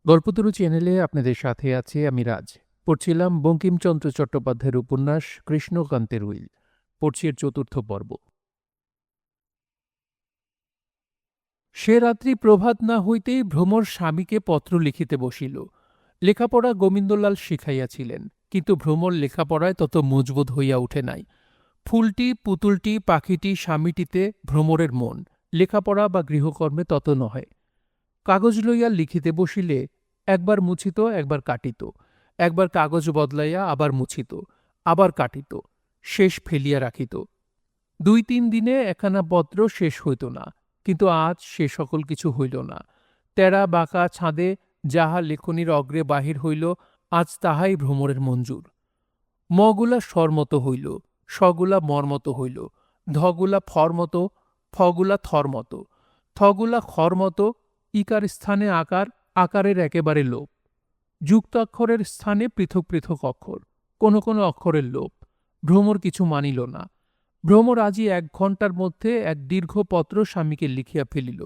গল্পতরু চ্যানেলে আপনাদের সাথে আছি আমি রাজ। পড়ছিলাম বঙ্কিমচন্দ্র চট্টোপাধ্যায়ের উপন্যাস কৃষ্ণকান্তের উইল। পড়ছি এর চতুর্থ পর্ব। সে রাত্রি প্রভাত না হইতেই ভ্রমর স্বামীকে পত্র লিখিতে বসিল। লেখাপড়া গোবিন্দলাল শিখাইয়াছিলেন, কিন্তু ভ্রমর লেখাপড়ায় তত মজবুত হইয়া উঠে নাই। ফুলটি, পুতুলটি, পাখিটি, স্বামীটিতে ভ্রমরের মন, লেখাপড়া বা গৃহকর্মে তত নহে। কাগজ লইয়া লিখিতে বসিলে একবার মুছিত, একবার কাটিত, একবার কাগজ বদলাইয়া আবার মুছিত, আবার কাটিত, শেষ ফেলিয়া রাখিত। ২-৩ দিনে একখানা পত্র শেষ হইত না, কিন্তু আজ সে সকল কিছু হইল না। তেরা বাঁকা ছাঁদে যাহা লেখনীর অগ্রে বাহির হইল, আজ তাহাই ভ্রমরের মঞ্জুর। মগুলা স্বরমত হইল, সগুলা মর্মত হইল, ধগুলা ফরমত, ফগুলা থরমত, থগুলা খরমত, ইকার স্থানে আকার, আকারের একেবারে লোপ, যুক্তাক্ষরের স্থানে পৃথক পৃথক অক্ষর, কোনো কোনো অক্ষরের লোপ। ভ্রমর কিছু মানিল না। ভ্রমর আজই ১ ঘণ্টার মধ্যে এক দীর্ঘ পত্র স্বামীকে লিখিয়া ফেলিল।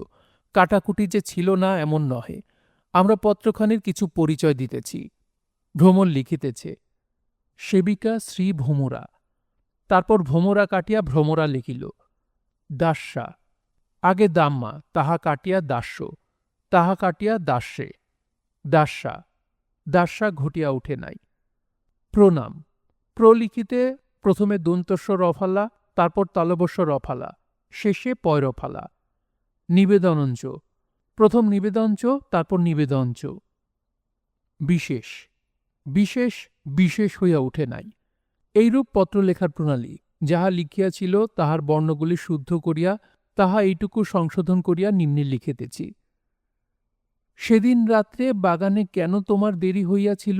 কাটাকুটি যে ছিল না এমন নহে। আমরা পত্রখানির কিছু পরিচয় দিতেছি। ভ্রমর লিখিতেছে, সেবিকা শ্রী ভোমরা। তারপর ভোমরা কাটিয়া ভ্রমরা লিখিল। দাস্যা, আগে দাম্মা, তাহা কাটিয়া দাস্য, তাহা কাটিয়া দাস্যে, দাস্যা, দাস্যা ঘটিয়া উঠে নাই। প্রণাম, প্রলিখিতে প্রথমে দন্তস্ব রফালা, তারপর তালবস্য রফালা, শেষে পয়রফালা। নিবেদনঞ্চ, প্রথম নিবেদনচ, তারপর নিবেদনচ। বিশেষ, বিশেষ বিশেষ হইয়া উঠে নাই। এইরূপ পত্র লেখার প্রণালী। যাহা লিখিয়াছিল তাহার বর্ণগুলি শুদ্ধ করিয়া তাহা এইটুকু সংশোধন করিয়া নিম্নে লিখিতেছি। সেদিন রাত্রে বাগানে কেন তোমার দেরি হইয়াছিল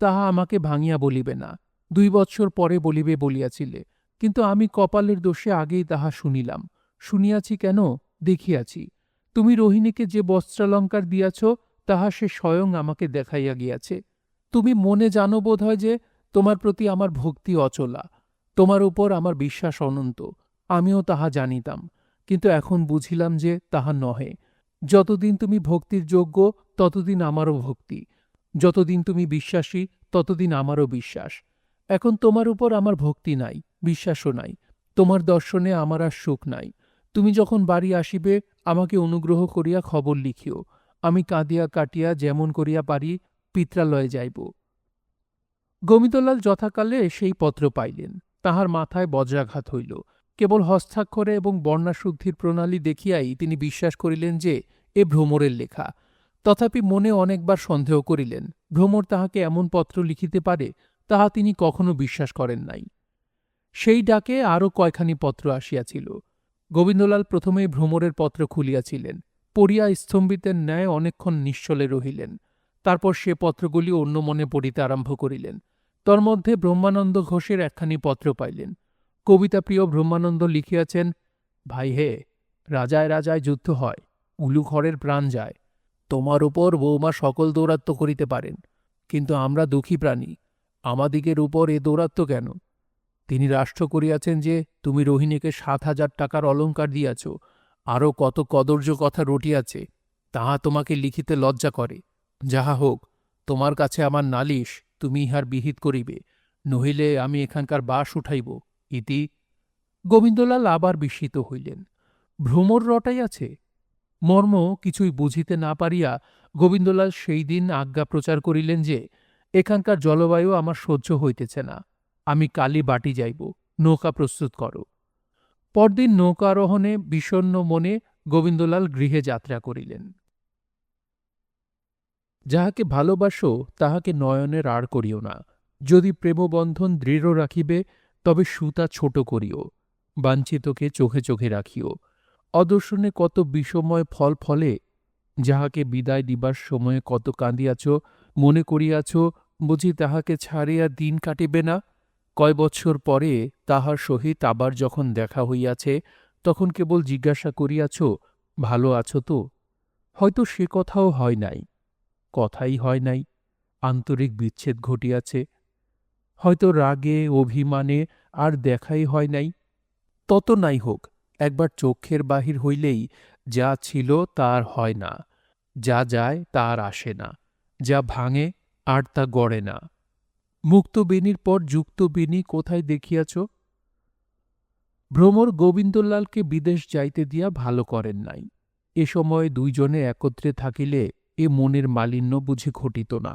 তাহা আমাকে ভাঙিয়া বলিবে না, ২ বৎসর পরে বলিবে বলিয়াছিলে, কিন্তু আমি কপালের দোষে আগেই তাহা শুনিলাম। শুনিয়াছি কেন, দেখিয়াছি। তুমি রোহিণীকে যে বস্ত্রালঙ্কার দিয়াছ তাহা সে স্বয়ং আমাকে দেখাইয়া গিয়াছে। তুমি মনে জানো বোধ হয় যে তোমার প্রতি আমার ভক্তি অচলা, তোমার উপর আমার বিশ্বাস অনন্ত। আমিও তাহা জানিতাম, কিন্তু এখন বুঝিলাম যে তাহা নহে। যতদিন তুমি ভক্তির যোগ্য ততদিন আমারও ভক্তি, যতদিন তুমি বিশ্বাসী ততদিন আমারও বিশ্বাস। এখন তোমার উপর আমার ভক্তি নাই, বিশ্বাসও নাই, তোমার দর্শনে আমার আর সুখ নাই। তুমি যখন বাড়ি আসিবে আমাকে অনুগ্রহ করিয়া খবর লিখিও। আমি কাঁদিয়া কাটিয়া যেমন করিয়া পারি পিত্রালয়ে যাইব। গোবিন্দলাল যথাকালে সেই পত্র পাইলেন। তাহার মাথায় বজ্রাঘাত হইল। কেবল হস্তাক্ষরে এবং বর্ণাশুদ্ধির প্রণালী দেখিয়াই তিনি বিশ্বাস করিলেন যে এ ভ্রমরের লেখা। তথাপি মনে অনেকবার সন্দেহ করিলেন, ভ্রমর তাহাকে এমন পত্র লিখিতে পারে, তাহা তিনি কখনো বিশ্বাস করেন নাই। সেই ডাকে আরও কয়খানি পত্র আসিয়াছিল। গোবিন্দলাল প্রথমেই ভ্রমরের পত্র খুলিয়াছিলেন। পড়িয়া স্তম্ভিতের ন্যায় অনেকক্ষণ নিশ্চলে রহিলেন। তারপর সে পত্রগুলি অন্য মনে পড়িতে আরম্ভ করিলেন। তন্মধ্যে ব্রহ্মানন্দ ঘোষের একখানি পত্র পাইলেন। কবিতাপ্রিয় ব্রহ্মানন্দ লিখিয়াছেন, ভাই হে, রাজায় রাজায় যুদ্ধ হয়, উলুখড়ের প্রাণ যায়। তোমার উপর বৌমা সকল দৌরাত্ম্য করিতে পারেন, কিন্তু আমরা দুঃখী প্রাণী, আমাদিগের উপর এ দৌরাত্ম্য কেন? তিনি রাষ্ট্র করিয়াছেন যে তুমি রোহিণীকে ৭,০০০ টাকার অলঙ্কার দিয়াছ, আরও কত কদর্য কথা রটিয়াছে, তাহা তোমাকে লিখিতে লজ্জা করে। যাহা হোক, তোমার কাছে আমার নালিশ, তুমি ইহার বিহিত করিবে, নহিলে আমি এখানকার বাস উঠাইব। ইতি। গোবিন্দলাল আবার বিস্মিত হইলেন। ভ্রমর রটাইয়াছে? মর্ম কিছুই বুঝিতে না পারিয়া গোবিন্দলাল সেই দিন আজ্ঞা প্রচার করিলেন যে এখানকার জলবায়ু আমার সহ্য হইতেছে না, আমি কালই বাটি যাইব, নৌকা প্রস্তুত করো। পরদিন নৌকারোহণে বিষণ্ণ মনে গোবিন্দলাল গৃহে যাত্রা করিলেন। যাহাকে ভালোবাসো তাহাকে নয়নের আড় করিও না। যদি প্রেমবন্ধন দৃঢ় রাখিবে তবে সুতা ছোট করিও, বাঞ্ছিতকে চোখে চোখে রাখিও। অদর্শনে কত বিষময় ফল ফলে, যাহাকে বিদায় দিবার সময়ে কত কাঁদিয়াছ, মনে করিয়াছ বুঝি তাহাকে ছাড়িয়া দিন কাটিবে না। কয় বৎসর পরে তাহার সহিত আবার যখন দেখা হইয়াছে তখন কেবল জিজ্ঞাসা করিয়াছ, ভালো আছো তো? হয়তো সে কথাও হয় নাই, কথাই হয় নাই, আন্তরিক বিচ্ছেদ ঘটিয়াছে। হয়তো রাগে অভিমানে আর দেখাই হয় নাই। তত নাই হোক, একবার চক্ষের বাহির হইলেই যা ছিল তা আর হয় না, যা যায় তা আর আসে না। যা ভাঙে আর তা গড়ে না। মুক্ত বেণীর পর যুক্ত বেণী কোথায় দেখিয়াছ? ভ্রমর গোবিন্দলালকে বিদেশ যাইতে দিয়া ভালো করেন নাই। এ সময় দুইজনে একত্রে থাকিলে এ মনের মালিন্য বুঝি ঘটিত না।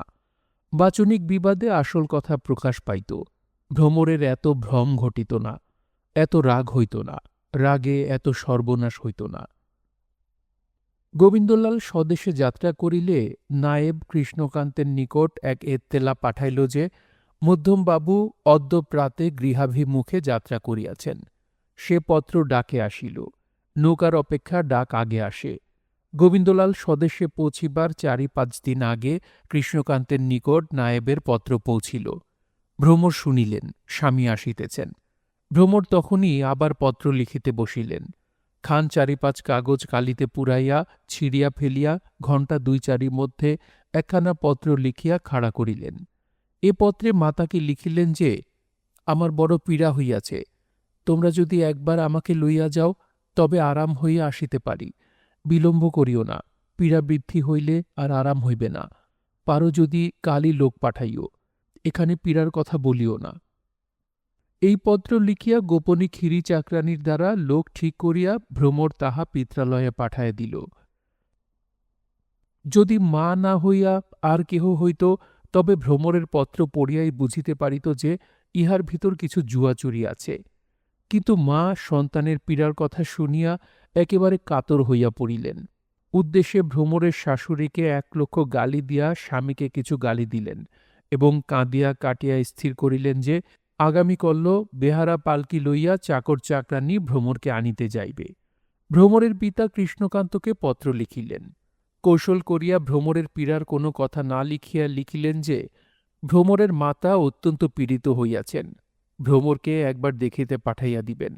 বাচনিক বিবাদে আসল কথা প্রকাশ পাইত। ভ্রমরের এত ভ্রম ঘটিত না, এত রাগ হইত না, রাগে এত সর্বনাশ হইত না। গোবিন্দলাল স্বদেশে যাত্রা করিলে নায়েব কৃষ্ণকান্তের নিকট এক এত্তেলা পাঠাইল যে মধ্যমবাবু অদ্য প্রাতে গৃহাভিমুখে যাত্রা করিয়াছেন। সে পত্র ডাকে আসিল। নৌকার অপেক্ষা ডাক আগে আসে। গোবিন্দলাল স্বদেশে পৌঁছিবার ৪-৫ দিন আগে কৃষ্ণকান্তের নিকট নায়েবের পত্র পৌঁছিল। ভ্রমর শুনিলেন স্বামী আসিতেছেন। ভ্রমর তখনই আবার পত্র লিখিতে বসিলেন। খান ৪-৫ কাগজ কালিতে পুরাইয়া ছিঁড়িয়া ফেলিয়া ঘণ্টা ২-৪ মধ্যে একখানা পত্র লিখিয়া খাড়া করিলেন। এ পত্রে মাতাকে লিখিলেন যে, আমার বড় পীড়া হইয়াছে। তোমরা যদি একবার আমাকে লইয়া যাও, তবে আরাম হইয়া আসিতে পারি। বিলম্ব করিও না, পীড়া বৃদ্ধি হইলে আর আরাম হইবে না। পারো যদি কালই লোক পাঠাইও, এখানে পীড়ার কথা বলিও না। এই পত্র লিখিয়া গোপনী ক্ষীরি চাকরানীর দ্বারা লোক ঠিক করিয়া ভ্রমর তাহা পিত্রালয়ে পাঠাইয়া দিল। যদি মা না হইয়া আর কেহ হইত, তবে ভ্রমরের পত্র পড়িয়াই বুঝিতে পারিত যে ইহার ভিতর কিছু জুয়াচুরি আছে। কিন্তু মা সন্তানের পীড়ার কথা শুনিয়া একেবারে কাতর হইয়া পড়িলেন। উদ্দেশ্যে ভ্রমরের শাশুড়িকে ১,০০,০০০ গালি দিয়া স্বামীকে কিছু গালি দিলেন এবং কাঁদিয়া কাটিয়া স্থির করিলেন যে আগামীকল্য বেহারা পালকি লইয়া চাকর চাকরানী ভ্রমরকে আনিতে যাইবে। ভ্রমরের পিতা কৃষ্ণকান্তকে পত্র লিখিলেন। কৌশল করিয়া ভ্রমরের পীড়ার কোনো কথা না লিখিয়া লিখিলেন যে ভ্রমরের মাতা অত্যন্ত পীড়িত হইয়াছেন, ভ্রমরকে একবার দেখিতে পাঠাইয়া দিবেন।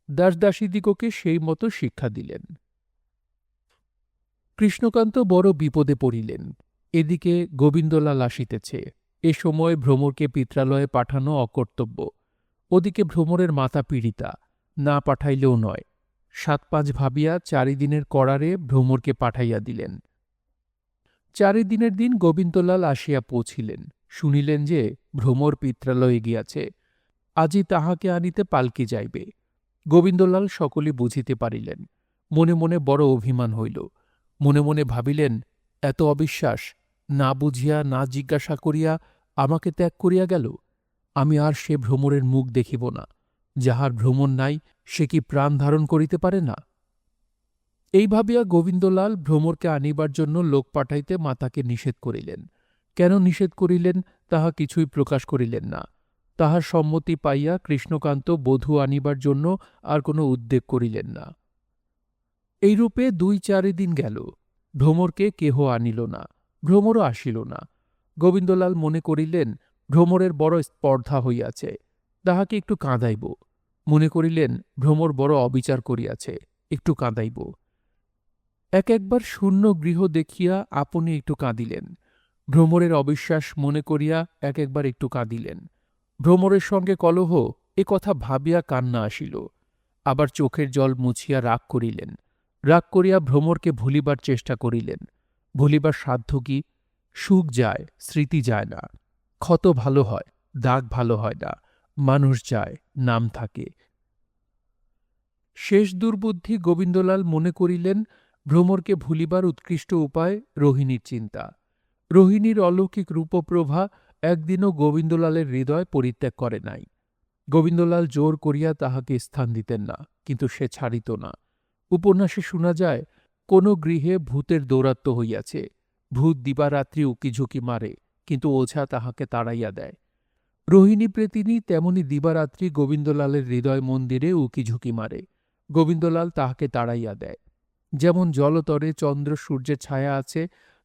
দাসদাসীদিগকে সেই মতো শিক্ষা দিলেন। কৃষ্ণকান্ত বড় বিপদে পড়িলেন। এদিকে গোবিন্দলাল আসিতেছে। এ সময় ভ্রমরকে পিত্রালয়ে পাঠানো অকর্তব্য। ওদিকে ভ্রমরের মাতা পীড়িতা, না পাঠাইলেও নয়। ৭-৫ ভাবিয়া ৪ দিনের করারে ভ্রমরকে পাঠাইয়া দিলেন। ৪ দিনের দিন গোবিন্দলাল আসিয়া পৌঁছিলেন। শুনিলেন যে ভ্রমর পিত্রালয়ে গিয়াছে। আজই তাহাকে আনিতে পালকি যাইবে। গোবিন্দলাল সকলে বুঝিতে পারিলেন। মনে মনে বড় অভিমান হইল। মনে মনে ভাবিলেন, এত অবিশ্বাস! না বুঝিয়া না জিজ্ঞাসা করিয়া আমাকে ত্যাগ করিয়া গেল। আমি আর সে ভ্রমরের মুখ দেখিব না। যাহার ভ্রমর নাই, সে কি প্রাণ ধারণ করিতে পারে না? এই ভাবিয়া গোবিন্দলাল ভ্রমরকে আনিবার জন্য লোক পাঠাইতে মাতাকে নিষেধ করিলেন। কেন নিষেধ করিলেন তাহা কিছুই প্রকাশ করিলেন না। তাহার সম্মতি পাইয়া কৃষ্ণকান্ত বধূ আনিবার জন্য আর কোনো উদ্বেগ করিলেন না। এইরূপে ২-৪ দিন গেল। ভ্রমরকে কেহ আনিল না, ভ্রমরও আসিল না। গোবিন্দলাল মনে করিলেন ভ্রমরের বড় স্পর্ধা হইয়াছে, তাহাকে একটু কাঁদাইব। মনে করিলেন ভ্রমর বড় অবিচার করিয়াছে, একটু কাঁদাইব। একবার শূন্য গৃহ দেখিয়া আপনি একটু কাঁদিলেন। ভ্রমরের অবিশ্বাস মনে করিয়া একবার একটু কাঁদিলেন। ভ্রমরের সঙ্গে কলহ, এ কথা ভাবিয়া কান্না আসিল। আবার চোখের জল মুছিয়া রাগ করিলেন। রাগ করিয়া ভ্রমরকে ভুলিবার চেষ্টা করিলেন। ভুলিবার সাধ্য কি? সুখ যায়, স্মৃতি যায় না। ক্ষত ভালো হয়, দাগ ভালো হয় না। মানুষ যায়, নাম থাকে। শেষ দুর্বুদ্ধি গোবিন্দলাল মনে করিলেন ভ্রমরকে ভুলিবার উৎকৃষ্ট উপায় রোহিণীর চিন্তা। রোহিণীর অলৌকিক রূপপ্রভা একদিনও গোবিন্দলালের হৃদয় পরিত্যাগ করে নাই। গোবিন্দলাল জোর করিয়া তাহাকে স্থান দিতেন না, কিন্তু সে ছাড়িত না। উপন্যাসে শোনা যায়, কোন গৃহে ভূতের দৌরাত্ম্য হইয়াছে। ভূত দিবারাত্রি উকিঝুঁকি মারে, কিন্তু ওঝা তাহাকে তাড়াইয়া দেয়। রোহিণী প্রেতিনী তেমনি দিবারাত্রি গোবিন্দলালের হৃদয় মন্দিরে উকিঝুঁকি মারে। গোবিন্দলাল তাহাকে তাড়াইয়া দেয়। যেমন জলতরে চন্দ্র সূর্যের ছায়া আছে,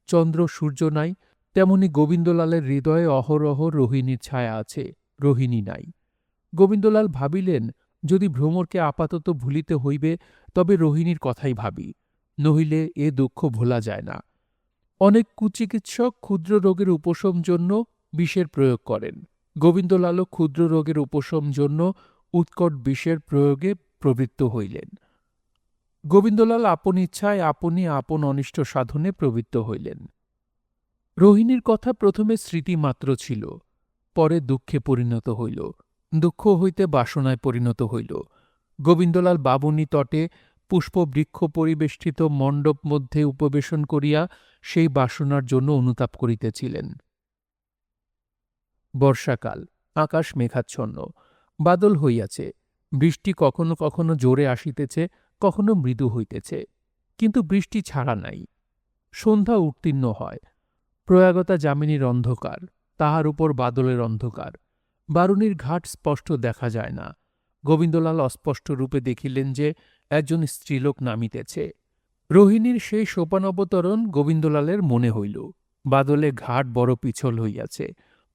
চন্দ্র সূর্য নাই, তেমনি গোবিন্দলালের হৃদয়ে অহরহ রোহিণীর ছায়া আছে, রোহিণী নাই। গোবিন্দলাল ভাবিলেন, যদি ভ্রমরকে আপাতত ভুলিতে হইবে, তবে রোহিণীর কথাই ভাবি, নহিলে এ দুঃখ ভোলা যায় না। অনেক কুচিকিৎসক ক্ষুদ্র রোগের উপশম জন্য বিষের প্রয়োগ করেন। গোবিন্দলালও ক্ষুদ্র রোগের উপশম জন্য উৎকট বিষের প্রয়োগে প্রবৃত্ত হইলেন। গোবিন্দলাল আপন ইচ্ছায় আপনি আপন অনিষ্ট সাধনে প্রবৃত্ত হইলেন। রোহিণীর কথা প্রথমে স্মৃতিমাত্র ছিল, পরে দুঃখে পরিণত হইল, দুঃখ হইতে বাসনায় পরিণত হইল। গোবিন্দলাল বাবুনী তটে পুষ্পবৃক্ষ পরিবেষ্টিত মণ্ডপ মধ্যে উপবেশন করিয়া সেই বাসনার জন্য অনুতাপ করিতেছিলেন। বর্ষাকাল, আকাশ মেঘাচ্ছন্ন, বাদল হইয়াছে, বৃষ্টি কখনো কখনো জোরে আসিতেছে, কখনো মৃদু হইতেছে, কিন্তু বৃষ্টি ছাড়া নাই। সন্ধ্যা উত্তীর্ণ হয়, প্রয়াগতা যামিনীর অন্ধকার, তাহার উপর বাদলের অন্ধকার, বারুণীর ঘাট স্পষ্ট দেখা যায় না। গোবিন্দলাল অস্পষ্ট রূপে দেখিলেন যে একজন স্ত্রীলোক নামিতেছে। রোহিণীর সেই সোপানবতরণ গোবিন্দলালের মনে হইল। বাদলে ঘাট বড় পিছল হইয়াছে,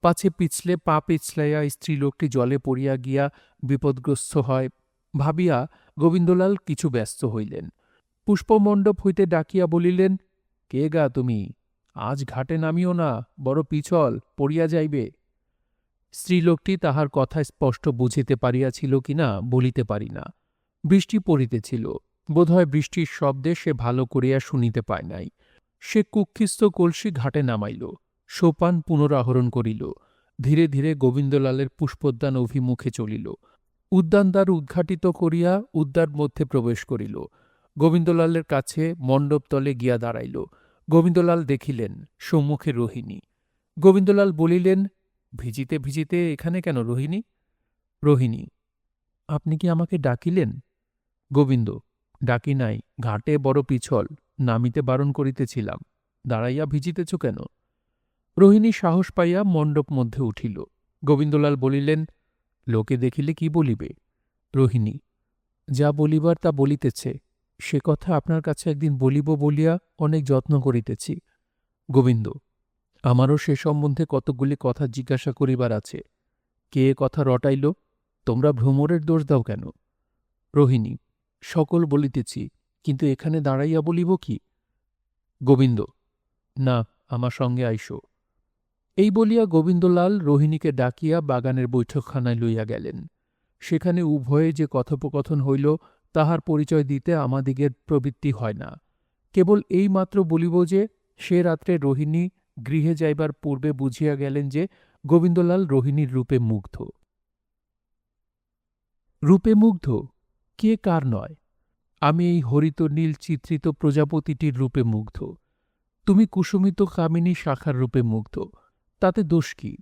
পাছে পিছলে পা পিছলাইয়া স্ত্রীলোকটি জলে পড়িয়া গিয়া বিপদগ্রস্ত হয় ভাবিয়া গোবিন্দলাল কিছু ব্যস্ত হইলেন। পুষ্পমণ্ডপ হইতে ডাকিয়া বলিলেন, কে গা তুমি? আজ ঘাটে নামিও না, বড় পিছল, পড়িয়া যাইবে। স্ত্রীলোকটি তাহার কথা স্পষ্ট বুঝিতে পারিয়াছিল কিনা বলিতে পারি না। বৃষ্টি পড়িতেছিল, বোধহয় বৃষ্টির শব্দে সে ভালো করিয়া শুনিতে পায় নাই। সে কুক্ষিস্থ কলসি ঘাটে নামাইল, সোপান পুনরাহরণ করিল, ধীরে ধীরে গোবিন্দলালের পুষ্পোদ্যান অভিমুখে চলিল। উদ্যানদ্বার উদ্ঘাটিত করিয়া উদ্যান মধ্যে প্রবেশ করিল। গোবিন্দলালের কাছে মণ্ডপতলে গিয়া দাঁড়াইল। গোবিন্দলাল দেখিলেন সম্মুখে রোহিণী। গোবিন্দলাল বলিলেন, ভিজিতে ভিজিতে এখানে কেন রোহিণী? রোহিণী, আপনি কি আমাকে ডাকিলেন? গোবিন্দ, ডাকি নাই, ঘাটে বড় পিছল, নামিতে বারণ করিতেছিলাম, দাঁড়াইয়া ভিজিতেছ কেন? রোহিণী সাহস পাইয়া মণ্ডপ মধ্যে উঠিল। গোবিন্দলাল বলিলেন, লোকে দেখিলে কি বলিবে? রোহিণী, যা বলিবার তা বলিতেছে, সে কথা আপনার কাছে একদিন বলিব বলিয়া অনেক যত্ন করিতেছি। গোবিন্দ, আমারও সে সম্বন্ধে কতকগুলি কথা জিজ্ঞাসা করিবার আছে। কে এ কথা রটাইল? তোমরা ভ্রমরের দোষ দাও কেন? রোহিণী, সকল বলিতেছি, কিন্তু এখানে দাঁড়াইয়া বলিব কি? গোবিন্দ, না, আমার সঙ্গে আইসো। এই বলিয়া গোবিন্দলাল রোহিণীকে ডাকিয়া বাগানের বৈঠকখানায় লইয়া গেলেন। সেখানে উভয়ে যে কথোপকথন হইল তাহার পরিচয় দিতে আমাদিগের প্রবৃত্তি হয় না। কেবল এই মাত্র বলিব যে সে রাত্রে রোহিণী গৃহে যাইবার পূর্বে বুঝিয়া গেলেন যে গোবিন্দলাল রোহিণীর রূপে মুগ্ধ। রূপে মুগ্ধ? কে কার নয়? আমি এই হরিত নীল চিত্রিত প্রজাপতিটির রূপে মুগ্ধ। তুমি কুসুমিত কামিনী শাখার রূপে মুগ্ধ। তাতে দোষ কি?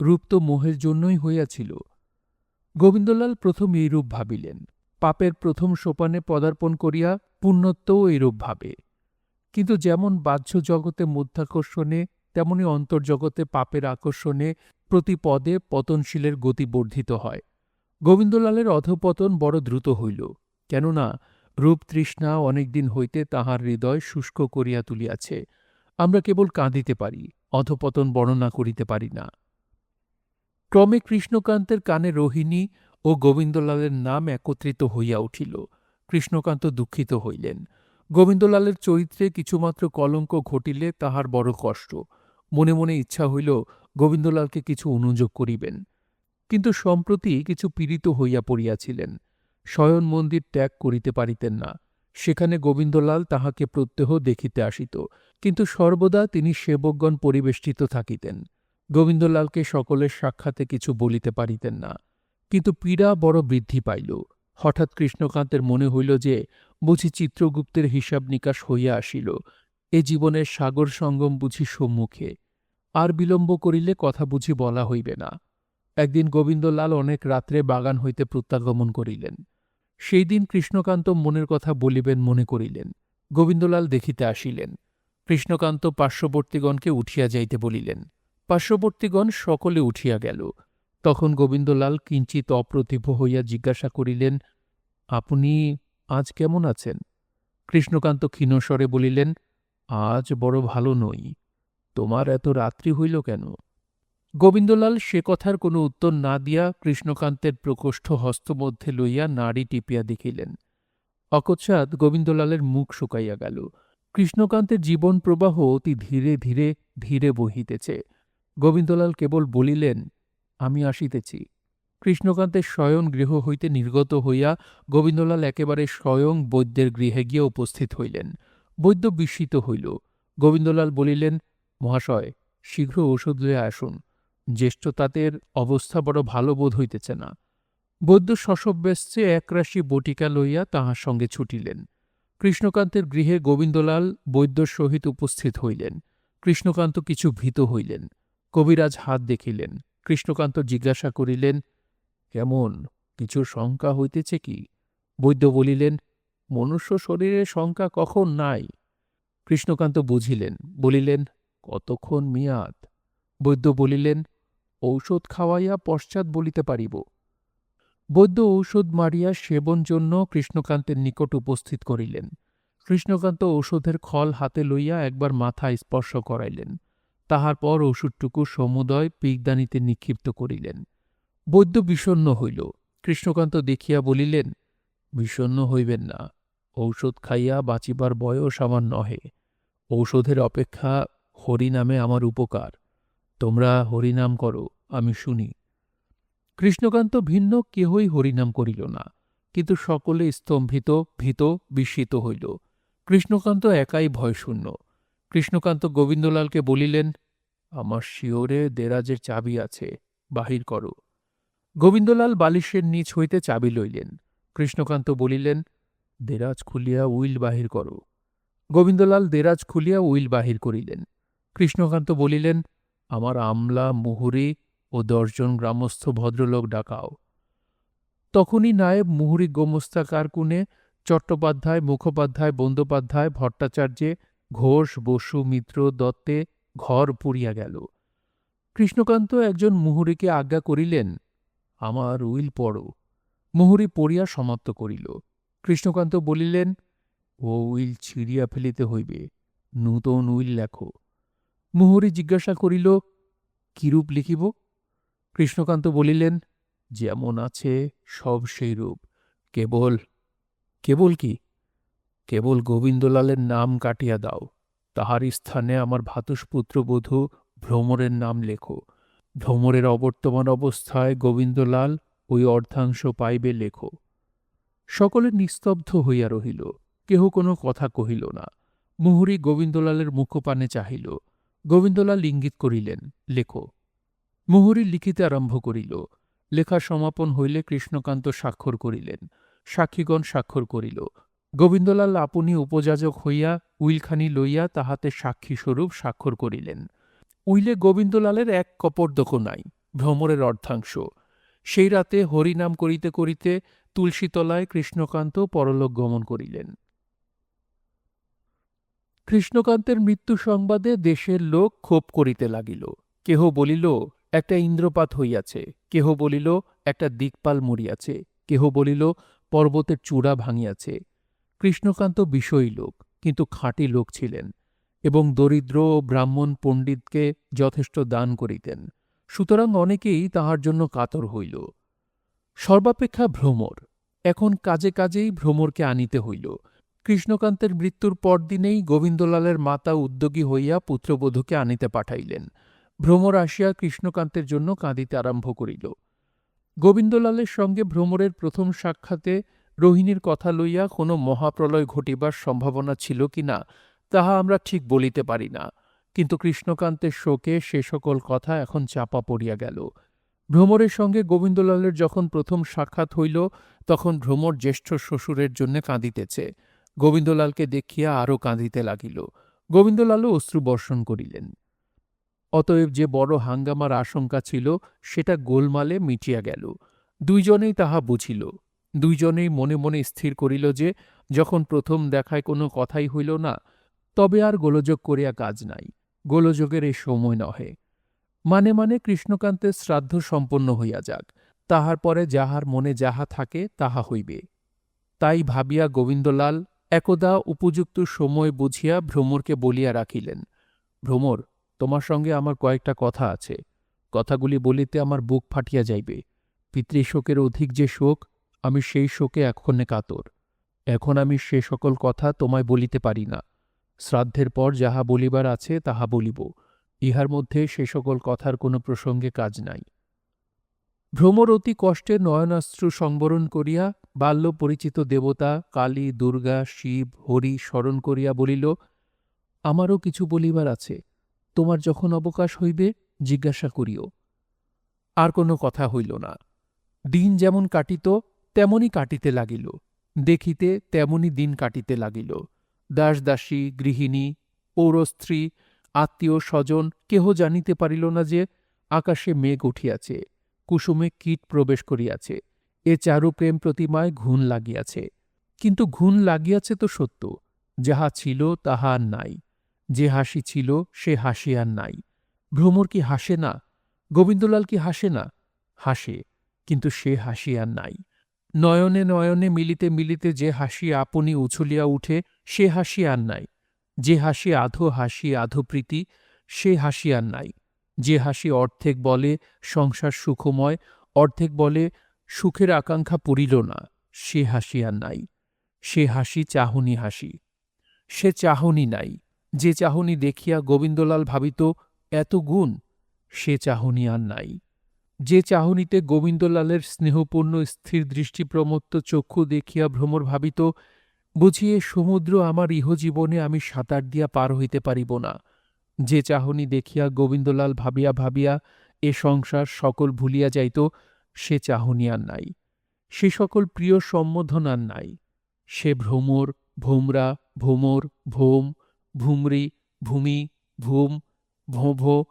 রূপ তো মোহের জন্যই হইয়াছিল। গোবিন্দলাল প্রথম এইরূপ ভাবিলেন। পাপের প্রথম সোপানে পদার্পণ করিয়া পুণ্যত্বও এইরূপ ভাবে। কিন্তু যেমন বাহ্য জগতে মধ্যাকর্ষণে তেমনি অন্তর্জগতে পাপের আকর্ষণে প্রতি পদে পতনশীলের গতি বর্ধিত হয়। গোবিন্দলালের অধঃপতন বড় দ্রুত হইল, কেননা রূপতৃষ্ণা অনেকদিন হইতে তাহার হৃদয় শুষ্ক করিয়া তুলিয়াছে। আমরা কেবল কাঁদিতে পারি, অধঃপতন বর্ণনা করিতে পারি না। ক্রমে কৃষ্ণকান্তের কানে রোহিণী ও গোবিন্দলালের নাম একত্রিত হইয়া উঠিল। কৃষ্ণকান্ত দুঃখিত হইলেন। গোবিন্দলালের চরিত্রে কিছুমাত্র কলঙ্ক ঘটিলে তাহার বড় কষ্ট। মনে মনে ইচ্ছা হইল গোবিন্দলালকে কিছু অনুযোগ করিবেন। কিন্তু সম্প্রতি কিছু পীড়িত হইয়া পড়িয়াছিলেন। শয়ন মন্দির ত্যাগ করিতে পারিতেন না। সেখানে গোবিন্দলাল তাহাকে প্রত্যহ দেখিতে আসিত, কিন্তু সর্বদা তিনি সেবকগণ পরিবেষ্টিত থাকিতেন। গোবিন্দলালকে সকলের সাক্ষাতে কিছু বলিতে পারিতেন না। কিন্তু পীড়া বড় বৃদ্ধি পাইল। হঠাৎ কৃষ্ণকান্তের মনে হইল যে বুঝি চিত্রগুপ্তের হিসাব নিকাশ হইয়া আসিল, এ জীবনের সাগর সঙ্গম বুঝি সম্মুখে। আর বিলম্ব করিলে কথা বুঝি বলা হইবে না। একদিন গোবিন্দলাল অনেক রাত্রে বাগান হইতে প্রত্যাগমন করিলেন। সেই দিন কৃষ্ণকান্ত মনের কথা বলিবেন মনে করিলেন। গোবিন্দলাল দেখিতে আসিলেন। কৃষ্ণকান্ত পার্শ্ববর্তীগণকে উঠিয়া যাইতে বলিলেন। পার্শ্ববর্তীগণ সকলে উঠিয়া গেল। তখন গোবিন্দলাল কিঞ্চিত অপ্রতিভ হইয়া জিজ্ঞাসা করিলেন, আপনি আজ কেমন আছেন? কৃষ্ণকান্ত ক্ষীণস্বরে বলিলেন, আজ বড় ভালো নই। তোমার এত রাত্রি হইল কেন? গোবিন্দলাল সে কথার কোনো উত্তর না দিয়া কৃষ্ণকান্তের প্রকোষ্ঠ হস্তমধ্যে লইয়া নাড়ি টিপিয়া দেখিলেন। অকস্মাৎ গোবিন্দলালের মুখ শুকাইয়া গেল। কৃষ্ণকান্তের জীবন প্রবাহ অতি ধীরে ধীরে ধীরে বহিতেছে। গোবিন্দলাল কেবল বলিলেন, আমি আসিতেছি। কৃষ্ণকান্তের শয়ন গৃহ হইতে নির্গত হইয়া গোবিন্দলাল একেবারে স্বয়ং বৈদ্যের গৃহে গিয়া উপস্থিত হইলেন। বৈদ্য বিস্মিত হইল। গোবিন্দলাল বলিলেন, মহাশয়, শীঘ্র ঔষধ লইয়া আসুন। জ্যেষ্ঠ তাঁতের অবস্থা বড় ভালো বোধ হইতেছে না। বৈদ্য শশব্যস্তে একরাশি বটিকা লইয়া তাহার সঙ্গে ছুটিলেন। কৃষ্ণকান্তের গৃহে গোবিন্দলাল বৈদ্যর সহিত উপস্থিত হইলেন। কৃষ্ণকান্ত কিছু ভীত হইলেন। কবিরাজ হাত দেখিলেন। কৃষ্ণকান্ত জিজ্ঞাসা করিলেন, কেমন, কিছু শঙ্কা হইতেছে কি? বৈদ্য বলিলেন, মনুষ্য শরীরে শঙ্কা কখন নাই? কৃষ্ণকান্ত বুঝিলেন, বলিলেন, কতক্ষণ মেয়াদ? বৈদ্য বলিলেন, ঔষধ খাওয়াইয়া পশ্চাৎ বলিতে পারিব। বৈদ্য ঔষধ মারিয়া সেবন জন্য কৃষ্ণকান্তের নিকট উপস্থিত করিলেন। কৃষ্ণকান্ত ঔষধের খল হাতে লইয়া একবার মাথায় স্পর্শ করাইলেন। তাহার পর ওষুধটুকু সমুদয় পিগদানিতে নিক্ষিপ্ত করিলেন। বৈদ্য বিষণ্ণ হইল। কৃষ্ণকান্ত দেখিয়া বলিলেন, বিষণ্ণ হইবেন না। ঔষধ খাইয়া বাঁচিবার বয়স আমার নহে। ঔষধের অপেক্ষা হরিনামে আমার উপকার। তোমরা হরিনাম করো, আমি শুনি। কৃষ্ণকান্ত ভিন্ন কেহই হরিনাম করিল না, কিন্তু সকলে স্তম্ভিত, ভীত, বিস্মিত হইল। কৃষ্ণকান্ত একাই ভয়শূন্য। কৃষ্ণকান্ত গোবিন্দলালকে বলিলেন, আমার শিওরে দেরাজের চাবি আছে, বাহির করো। গোবিন্দলাল বালিশের নিচ হইতে চাবি লইলেন। কৃষ্ণকান্ত বলিলেন, দেরাজ খুলিয়া উইল বাহির করো। গোবিন্দলাল দেরাজ খুলিয়া উইল বাহির করিলেন। কৃষ্ণকান্ত বলিলেন, আমার আমলা, মুহুরী ও 10 জন গ্রামস্থ ভদ্রলোক ডাকাও। তখনই নায়েব, মুহুরী, গোমস্তা, কারকুনে, চট্টোপাধ্যায়, মুখোপাধ্যায়, বন্দ্যোপাধ্যায়, ভট্টাচার্যে, ঘোষ, বসু, মিত্র, দত্তে ঘর পুড়িয়া গেল। কৃষ্ণকান্ত একজন মুহুরীকে আজ্ঞা করিলেন, আমার উইল পড়ো। মুহুরী পড়িয়া সমাপ্ত করিল। কৃষ্ণকান্ত বলিলেন, ও উইল ছিঁড়িয়া ফেলিতে হইবে, নূতন উইল লেখো। মুহুরী জিজ্ঞাসা করিল, কিরূপ লিখিব? কৃষ্ণকান্ত বলিলেন, যেমন আছে সব সেই রূপ, কেবল। কেবল কি? কেবল গোবিন্দলালের নাম কাটিয়া দাও। তাহার স্থানে আমার ভ্রাতুষ্পুত্রবধূ ভ্রমরের নাম লেখো। ভ্রমরের অবর্তমান অবস্থায় গোবিন্দলাল ওই অর্ধাংশ পাইবে লেখো। সকলে নিস্তব্ধ হইয়া রহিল। কেহ কোনো কথা কহিল না। মুহুরী গোবিন্দলালের মুখপানে চাহিল। গোবিন্দলাল ইঙ্গিত করিলেন, লেখো। মুহুরী লিখিতে আরম্ভ করিল। লেখা সমাপন হইলে কৃষ্ণকান্ত স্বাক্ষর করিলেন। সাক্ষীগণ স্বাক্ষর করিল। গোবিন্দলাল আপনি উপযাজক হইয়া উইলখানি লইয়া তাহাতে সাক্ষীস্বরূপ স্বাক্ষর করিলেন। উইলে গোবিন্দলালের এক কপর্দক নাই, ভ্রমরের অর্ধাংশ। সেই রাতে হরিনাম করিতে করিতে তুলসীতলায় কৃষ্ণকান্ত পরলোক গমন করিলেন। কৃষ্ণকান্তের মৃত্যু সংবাদে দেশের লোক ক্ষোভ করিতে লাগিল। কেহ বলিল, একটা ইন্দ্রপাত হইয়াছে। কেহ বলিল, একটা দিকপাল মরিয়াছে। কেহ বলিল, পর্বতের চূড়া ভাঙিয়াছে। কৃষ্ণকান্ত বিষয়ী লোক, কিন্তু খাঁটি লোক ছিলেন, এবং দরিদ্র ও ব্রাহ্মণ পণ্ডিতকে যথেষ্ট দান করিতেন। সুতরাং অনেকেই তাহার জন্য কাতর হইল। সর্বাপেক্ষা ভ্রমর। এখন কাজে কাজেই ভ্রমরকে আনিতে হইল। কৃষ্ণকান্তের মৃত্যুর পরদিনেই গোবিন্দলালের মাতা উদ্যোগী হইয়া পুত্রবধূকে আনিতে পাঠাইলেন। ভ্রমর আসিয়া কৃষ্ণকান্তের জন্য কাঁদিতে আরম্ভ করিল। গোবিন্দলালের সঙ্গে ভ্রমরের প্রথম সাক্ষাতে রোহিণীর কথা লইয়া কোনো মহাপ্রলয় ঘটিবার সম্ভাবনা ছিল কি না, তাহা আমরা ঠিক বলিতে পারি না, কিন্তু কৃষ্ণকান্তের শোকে সে সকল কথা এখন চাপা পড়িয়া গেল। ভ্রমরের সঙ্গে গোবিন্দলালের যখন প্রথম সাক্ষাৎ হইল, তখন ভ্রমর জ্যেষ্ঠ শ্বশুরের জন্য কাঁদিতেছে। গোবিন্দলালকে দেখিয়া আরও কাঁদিতে লাগিল। গোবিন্দলালও অশ্রুবর্ষণ করিলেন। অতএব যে বড় হাঙ্গামার আশঙ্কা ছিল, সেটা গোলমালে মিটিয়া গেল। দুইজনেই তাহা বুঝিল। দুইজনেই মনে মনে স্থির করিল যে, যখন প্রথম দেখায় কোনো কথাই হইল না, তবে আর গোলযোগ করিয়া কাজ নাই। গোলযোগের এই সময় নহে। মানে মানে কৃষ্ণকান্তের শ্রাদ্ধ সম্পন্ন হইয়া যাক, তাহার পরে যাহার মনে যাহা থাকে তাহা হইবে। তাই ভাবিয়া গোবিন্দলাল একদা উপযুক্ত সময় বুঝিয়া ভ্রমরকে বলিয়া রাখিলেন, ভ্রমর, তোমার সঙ্গে আমার কয়েকটা কথা আছে। কথাগুলি বলিতে আমার বুক ফাটিয়া যাইবে। পিতৃশোকের অধিক যে শোক, আমি সেই শোকে এক্ষণে কাতর। এখন আমি সে সকল কথা তোমায় বলিতে পারি না। শ্রাদ্ধের পর যাহা বলিবার আছে তাহা বলিব। ইহার মধ্যে সে সকল কথার কোনো প্রসঙ্গে কাজ নাই। ভ্রমর অতি কষ্টে নয়নাশ্রু সংবরণ করিয়া বাল্য পরিচিত দেবতা কালী, দুর্গা, শিব, হরি স্মরণ করিয়া বলিল, আমারও কিছু বলিবার আছে। তোমার যখন অবকাশ হইবে জিজ্ঞাসা করিও। আর কোনো কথা হইল না। দিন যেমন কাটিত তেমনি কাটিতে লাগিল, দেখিতে তেমনি দিন কাটিতে লাগিল। দাসদাসী, গৃহিণী, পৌরস্ত্রী, আত্মীয় স্বজন কেহ জানিতে পারিল না যে আকাশে মেঘ উঠিয়াছে, কুসুমে কীট প্রবেশ করিয়াছে, এ চারু প্রেম প্রতিমায় ঘুণ লাগিয়াছে। কিন্তু ঘুণ লাগিয়াছে তো সত্য, যাহা ছিল তাহা আর নাই। যে হাসি ছিল সে হাসি আর নাই। ভ্রমর কি হাসে না? গোবিন্দলাল কি হাসে না? হাসে, কিন্তু সে হাসি আর নাই। নয়নে নয়নে মিলিতে মিলিতে যে হাসি আপনি উছলিয়া উঠে সে হাসি আর নাই। যে হাসি আধো হাসি আধো প্রীতি সে হাসি আর নাই। যে হাসি অর্ধেক বলে সংসার সুখময়, অর্ধেক বলে সুখের আকাঙ্ক্ষা পড়িল না, সে হাসি আর নাই। সে হাসি চাহনি হাসি। সে চাহনি নাই। যে চাহনি দেখিয়া গোবিন্দলাল ভাবিত এত গুণ, সে চাহনি আর নাই। যে চাহনিতে গোবিন্দলালের স্নেহপূর্ণ স্থির দৃষ্টিপ্রমত্ত চক্ষু দেখিয়া ভ্রমর ভাবিত বুঝি এ সমুদ্র আমার ইহজীবনে আমি সাঁতার দিয়া পার হইতে পারিব না। যে চাহনি দেখিয়া গোবিন্দলাল ভাবিয়া ভাবিয়া এ সংসার সকল ভুলিয়া যাইত, সে চাহনি আর নাই। সে সকল প্রিয় সম্বোধন আর নাই। সে ভ্রমর, ভোমরা, ভোমর, ভোম, ভুমরি, ভূমি, ভূম, ভোঁ,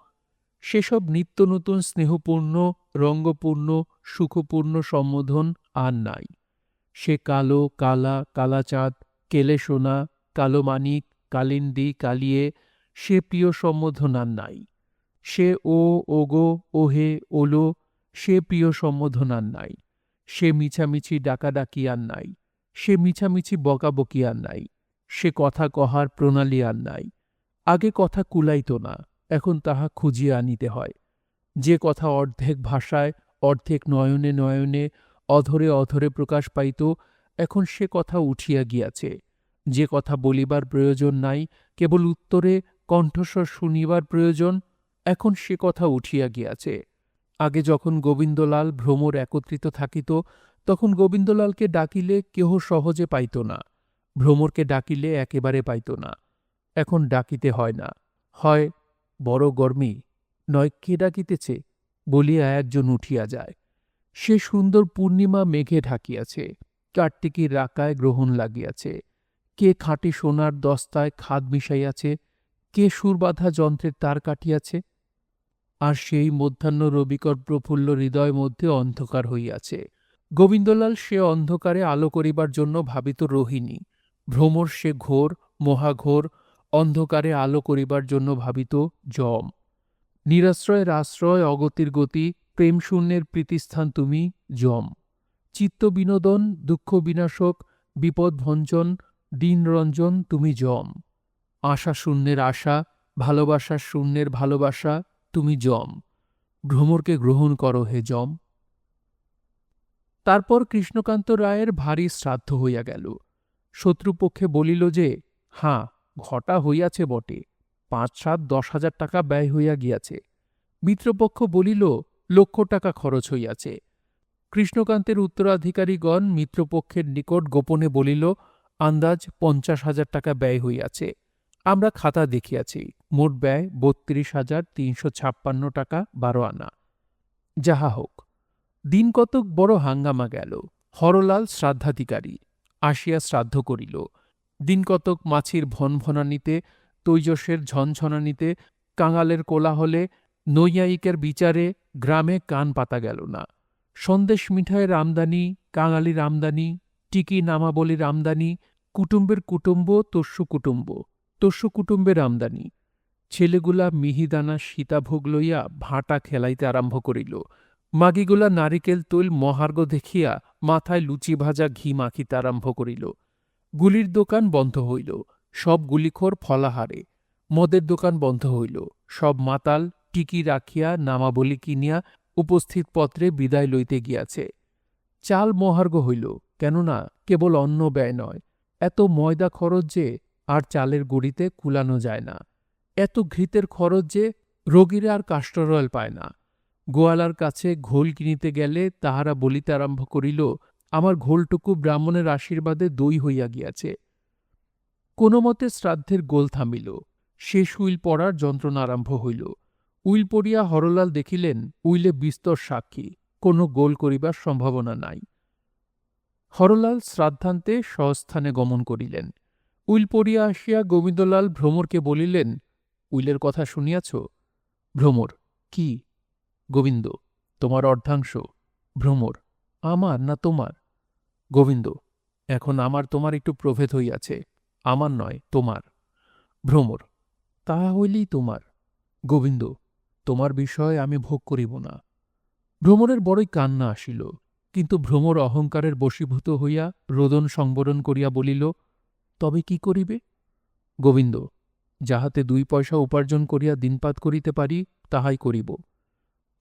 সেসব নিত্য নূতন স্নেহপূর্ণ, রঙ্গপূর্ণ, সুখপূর্ণ সম্বোধন আর নাই। সে কালো, কালা, কালাচাঁদ, কেলে সোনা, কালো মানিক, কালিন্দী, কালিয়ে, সে প্রিয় সম্বোধন আর নাই। সে ও, ওগো, ওহে, ওলো, সে প্রিয় সম্বোধন আর নাই। সে মিছামিছি ডাকাডাকি আর নাই। সে মিছামিছি বকাবকি আর নাই। সে কথা কহার প্রণালী আর নাই। আগে কথা কুলাইত না, এখন তাহা খুঁজিয়া আনিতে হয়। যে কথা অর্ধেক ভাষায়, অর্ধেক নয়নে নয়নে, অধরে অধরে প্রকাশ পাইত, এখন সে কথা উঠিয়া গিয়াছে। যে কথা বলিবার প্রয়োজন নাই, কেবল উত্তরে কণ্ঠস্বর শুনিবার প্রয়োজন, এখন সে কথা উঠিয়া গিয়াছে। আগে যখন গোবিন্দলাল ভ্রমর একত্রিত থাকিত, তখন গোবিন্দলালকে ডাকিলে কেহ সহজে পাইত না, ভ্রমরকে ডাকিলে একেবারে পাইত না। এখন ডাকিতে হয় না, হয় বড় গরমি, নয় কে ডাকিতেছে বলিয়া একজন উঠিয়া যায়। সে সুন্দর পূর্ণিমা মেঘে ঢাকিয়াছে, কার্তিকীর রাকায় গ্রহণ লাগিয়াছে। কে খাঁটি সোনার দস্তায় খাদ মিশাইয়াছে, কে সুরবাঁধা যন্ত্রের তার কাটিয়াছে। আর সেই মধ্যাহ্ন রবিকর প্রফুল্ল হৃদয় মধ্যে অন্ধকার হইয়াছে। গোবিন্দলাল সে অন্ধকারে আলো করিবার জন্য ভাবিত রোহিণী, ভ্রমর সে ঘোর, মহাঘোর অন্ধকারে আলো করিবার জন্য ভাবিত যম। নিরাশ্রয়ের আশ্রয়, অগতির গতি, প্রেমশূন্যের প্রীতিস্থান তুমি যম। চিত্ত বিনোদন, দুঃখ বিনাশক, বিপদভঞ্জন, দীনরঞ্জন তুমি যম। আশা শূন্যের আশা, ভালোবাসার শূন্যের ভালোবাসা তুমি যম। ভ্রমরকে গ্রহণ করো হে যম। তারপর কৃষ্ণকান্ত রায়ের ভারী শ্রাদ্ধ হইয়া গেল। শত্রুপক্ষে বলিল যে, হাঁ, ঘটা হইয়াছে বটে, ৫-৭-১০,০০০ টাকা ব্যয় হইয়া গিয়াছে। মিত্রপক্ষ বলিল, লক্ষ টাকা খরচ হইয়াছে। কৃষ্ণকান্তের উত্তরাধিকারীগণ মিত্রপক্ষের নিকট গোপনে বলিল, আন্দাজ ৫০,০০০ টাকা ব্যয় হইয়াছে। আমরা খাতা দেখিয়াছি, মোট ব্যয় ৩২,৩৫৬ টাকা ১২ আনা। যাহা হোক, দিন কতক বড় হাঙ্গামা গেল। হরলাল শ্রাদ্ধাধিকারী আসিয়া শ্রাদ্ধ করিল। দিন কতক মাছির ভনভনানিতে, তৈজসের ঝনঝনানিতে, কাঙালের কোলাহলে, নৈয়ায়িকের বিচারে গ্রামে কান পাতা গেল না। সন্দেশ মিঠাইয়ের আমদানি, কাঙালির আমদানি, টিকি নামাবলির আমদানি, কুটুম্বের কুটুম্ব তস্যু কুটুম্ব, তস্যু কুটুম্বের আমদানি। ছেলেগুলা মিহিদানা সীতাভোগ লইয়া ভাঁটা খেলাইতে আরম্ভ করিল। মাগিগুলা নারিকেল তৈল মহার্ঘ দেখিয়া মাথায় লুচি ভাজা ঘি মাখিতে আরম্ভ করিল। গুলির দোকান বন্ধ হইল, সব গুলিখোর ফলাহারে। মদের দোকান বন্ধ হইল, সব মাতাল টিকি রাখিয়া নামাবলি কিনিয়া উপস্থিত পত্রে বিদায় লইতে গিয়াছে। চাল মহার্ঘ হইল, কেননা কেবল অন্ন ব্যয় নয়, এত ময়দা খরচ যে আর চালের গুঁড়িতে কুলানো যায় না। এত ঘৃতের খরচ যে রোগীরা আর কাস্টর অয়েল পায় না। গোয়ালার কাছে ঘোল কিনিতে গেলে তাহারা বলিতে আরম্ভ করিল, আমার ঘোলটুকু ব্রাহ্মণের আশীর্বাদে দই হইয়া গিয়াছে। কোন মতে শ্রাদ্ধের গোল থামিল। শেষ উইল পড়ার যন্ত্রণা আরম্ভ হইল। উইল পড়িয়া হরলাল দেখিলেন উইলে বিস্তর সাক্ষী, কোনো গোল করিবার সম্ভাবনা নাই। হরলাল শ্রাদ্ধান্তে স্বস্থানে গমন করিলেন। উইল পড়িয়া আসিয়া গোবিন্দলাল ভ্রমরকে বলিলেন, উইলের কথা শুনিয়াছ? ভ্রমর, কি? গোবিন্দ, তোমার অর্ধাংশ। ভ্রমর, আমার না তোমার? গোবিন্দ, এখন আমার তোমার একটু প্রভেদ হইয়াছে, আমার নয় তোমার। ভ্রমর, তাহা হইলেই তোমার। গোবিন্দ, তোমার বিষয় আমি ভোগ করিব না। ভ্রমরের বড়ই কান্না আসিল, কিন্তু ভ্রমর অহংকারের বশীভূত হইয়া রোদন সংবরণ করিয়া বলিল, তবে কি করিবে? গোবিন্দ, যাহাতে 2 পয়সা উপার্জন করিয়া দিনপাত করিতে পারি তাহাই করিব।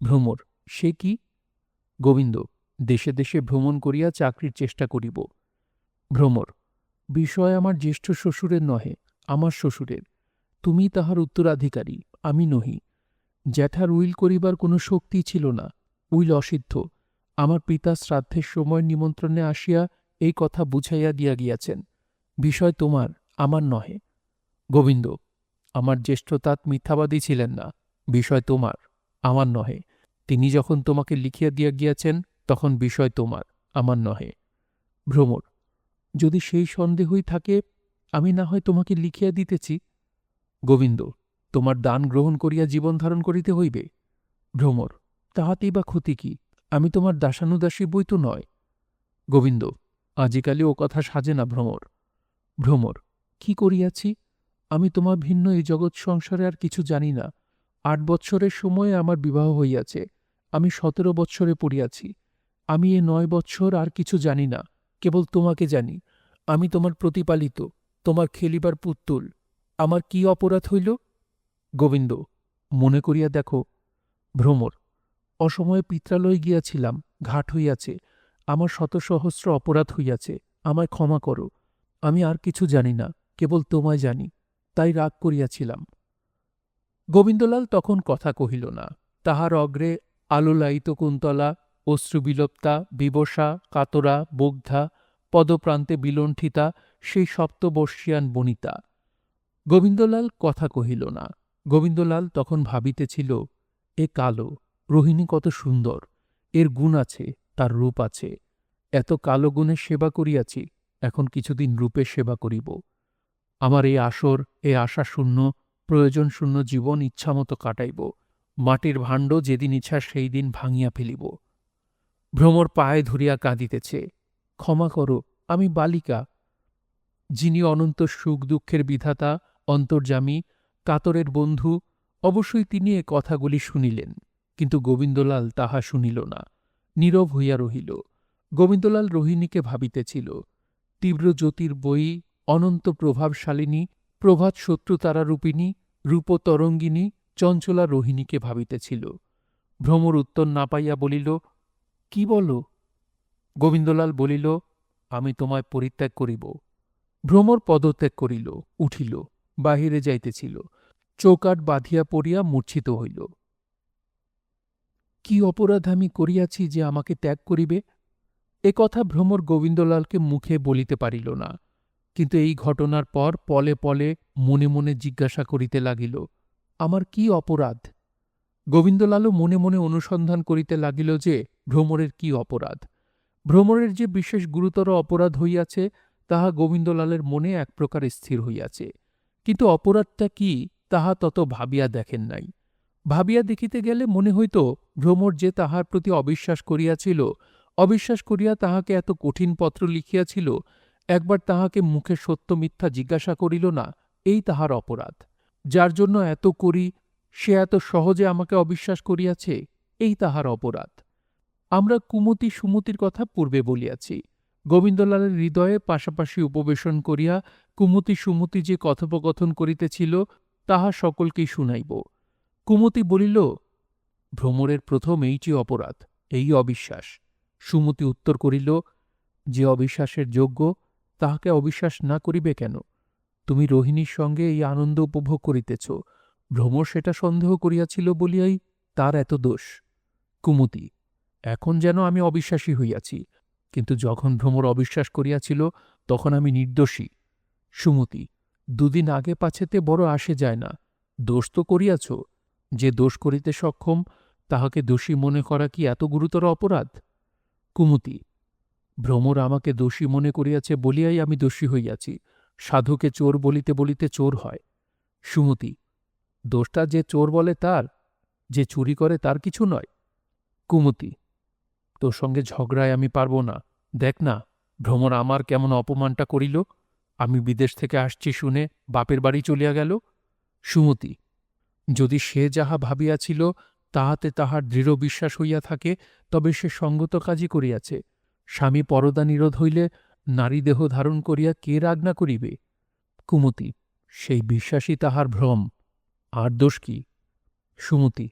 ভ্রমর, সে কি? গোবিন্দ, দেশে দেশে ভ্রমণ করিয়া চাকরির চেষ্টা করিব। ভ্রমর, বিষয় আমার জ্যেষ্ঠ শ্বশুরের নহে, আমার শ্বশুরের। তুমি তাহার উত্তরাধিকারী, আমি নহি। জ্যাঠার উইল করিবার কোনো শক্তি ছিল না, উইল অসিদ্ধ। আমার পিতা শ্রাদ্ধের সময় নিমন্ত্রণে আসিয়া এই কথা বুঝাইয়া দিয়া গিয়াছেন। বিষয় তোমার, আমার নহে। গোবিন্দ, আমার জ্যেষ্ঠতাত মিথ্যাবাদী ছিলেন না, বিষয় তোমার, আমার নহে। তিনি যখন তোমাকে লিখিয়া দিয়া গিয়াছেন তখন বিষয় তোমার, আমার নহে। ভ্রমর, যদি সেই সন্দেহই থাকে, আমি না হয় তোমাকে লিখিয়া দিতেছি। গোবিন্দ, তোমার দান গ্রহণ করিয়া জীবন ধারণ করিতে হইবে। ভ্রমর, তাহাতেই বা ক্ষতি কি? আমি তোমার দাসানুদাসী বই তো নয়। গোবিন্দ, আজিকালি ও কথা সাজে না ভ্রমর। ভ্রমর, কি করিয়াছি? আমি তোমার ভিন্ন এই জগৎ সংসারে আর কিছু জানি না। 8 বৎসরের সময়ে আমার বিবাহ হইয়াছে, আমি 17 বৎসরে পড়িয়াছি। আমি এ 9 বৎসর আর কিছু জানি না, কেবল তোমাকে জানি। আমি তোমার প্রতিপালিত, তোমার খেলিবার পুত্তুল। আমার কি অপরাধ হইল? গোবিন্দ, মনে করিয়া দেখো। ভ্রমর, অসময়ে পিত্রালয়ে গিয়াছিলাম, ঘাট হইয়াছে, আমার শত সহস্র অপরাধ হইয়াছে, আমায় ক্ষমা করো। আমি আর কিছু জানি না, কেবল তোমায় জানি, তাই রাগ করিয়াছিলাম। গোবিন্দলাল তখন কথা কহিল না। তাহার অগ্রে আলোলায়িত কুন্তলা, অশ্রুবিলপ্তা, বিবশা, কাতরা, মুগ্ধা, পদপ্রান্তে বিলণ্ঠিতা সেই সপ্তবর্ষীয়ান বনিতা। গোবিন্দলাল কথা কহিল না। গোবিন্দলাল তখন ভাবিতেছিল, এ কালো, রোহিণী কত সুন্দর, এর গুণ আছে, তার রূপ আছে। এত কালো গুণের সেবা করিয়াছি, এখন কিছুদিন রূপের সেবা করিব। আমার এই আসর, এ আশাশূন্য, প্রয়োজনশূন্য জীবন ইচ্ছামতো কাটাইব। মাটির ভাণ্ড যেদিন ইচ্ছা সেই দিন ভাঙিয়া ফেলিব। ভ্রমর পায়ে ধরিয়া কাঁদিতেছে। ক্ষমা করো, আমি বালিকা। যিনি অনন্ত সুখ দুঃখের বিধাতা, অন্তর্যামী, কাতরের বন্ধু, অবশ্যই তিনি এ কথাগুলি শুনিলেন, কিন্তু গোবিন্দলাল তাহা শুনিল না, নীরব হইয়া রহিল। গোবিন্দলাল রোহিণীকে ভাবিতেছিল। তীব্র জ্যোতির বই, অনন্ত প্রভাবশালিনী, প্রভাত শত্রুতারারূপিণী, রূপতরঙ্গিনী, চঞ্চলা রোহিণীকে ভাবিতেছিল। ভ্রমর উত্তর না পাইয়া বলিল, কি বল? গোবিন্দলাল বলিল, আমি তোমায় পরিত্যাগ করিব। ভ্রমর পদত্যাগ করিল, উঠিল, বাহিরে যাইতেছিল। চৌকাঠ বাঁধিয়া পড়িয়া মূর্ছিত হইল। কি অপরাধ আমি করিয়াছি যে আমাকে ত্যাগ করিবে? এ কথা ভ্রমর গোবিন্দলালকে মুখে বলিতে পারিল না, কিন্তু এই ঘটনার পর পলে পলে মনে মনে জিজ্ঞাসা করিতে লাগিল, আমার কি অপরাধ? গোবিন্দলালও মনে মনে অনুসন্ধান করিতে লাগিল যে ভ্রমরের কি অপরাধ। ভ্রমরের যে বিশেষ গুরুতর অপরাধ হইয়াছে তাহা গোবিন্দলালের মনে এক প্রকার স্থির হইয়াছে, কিন্তু অপরাধটা কি তাহা তত ভাবিয়া দেখেন নাই। ভাবিয়া দেখিতে গেলে মনে হইত ভ্রমর যে তাহার প্রতি অবিশ্বাস করিয়াছিল, অবিশ্বাস করিয়া তাহাকে এত কঠিন পত্র লিখিয়াছিল, একবার তাহাকে মুখে সত্য মিথ্যা জিজ্ঞাসা করিল না, এই তাহার অপরাধ। যার জন্য এত করি, সে এত সহজে আমাকে অবিশ্বাস করিয়াছে, এই তাহার অপরাধ। আমরা কুমতি সুমতির কথা পূর্বে বলিয়াছি। গোবিন্দলালের হৃদয়ে পাশাপাশি উপবেশন করিয়া কুমতি সুমতি যে কথোপকথন করিতেছিল তাহা সকলকেই শুনাইব। কুমতি বলিল, ভ্রমরের প্রথম এইটি অপরাধ, এই অবিশ্বাস। সুমতি উত্তর করিল, যে অবিশ্বাসের যোগ্য তাহাকে অবিশ্বাস না করিবে কেন? তুমি রোহিণীর সঙ্গে এই আনন্দ উপভোগ করিতেছ, ভ্রমর সেটা সন্দেহ করিয়াছিল বলিয়াই তার এত দোষ। কুমতি, এখন যেন আমি অবিশ্বাসী হইয়াছি, কিন্তু যখন ভ্রমর অবিশ্বাস করিয়াছিল তখন আমি নির্দোষী। সুমতি, দুদিন আগে পাছেতে বড় আসে যায় না। দোষ তো করিয়াছ, যে দোষ করিতে সক্ষম তাহাকে দোষী মনে করা কি এত গুরুতর অপরাধ? কুমুদি, ভ্রমর আমাকে দোষী মনে করিয়াছে বলিয়াই আমি দোষী হইয়াছি। সাধুকে চোর বলিতে বলিতে চোর হয়। সুমতি, দোষটা যে চোর বলে তার, যে চুরি করে তার কিছু নয়। কুমতি, তোর সঙ্গে ঝগড়ায় আমি পারব না। দেখ না, ভ্রমর আমার কেমন অপমানটা করিল। আমি বিদেশ থেকে আসছি শুনে বাপের বাড়ি চলিয়া গেল। সুমতি, যদি সে যাহা ভাবিয়াছিল তাহাতে তাহার দৃঢ় বিশ্বাস হইয়া থাকে, তবে সে সঙ্গত কাজই করিয়াছে। স্বামী পরদা নিরোধ হইলে নারী দেহ ধারণ করিয়া কে রাগ না করিবে? কুমতি, সেই বিশ্বাসই তাহার ভ্রম, আর দোষ কি? সুমতি,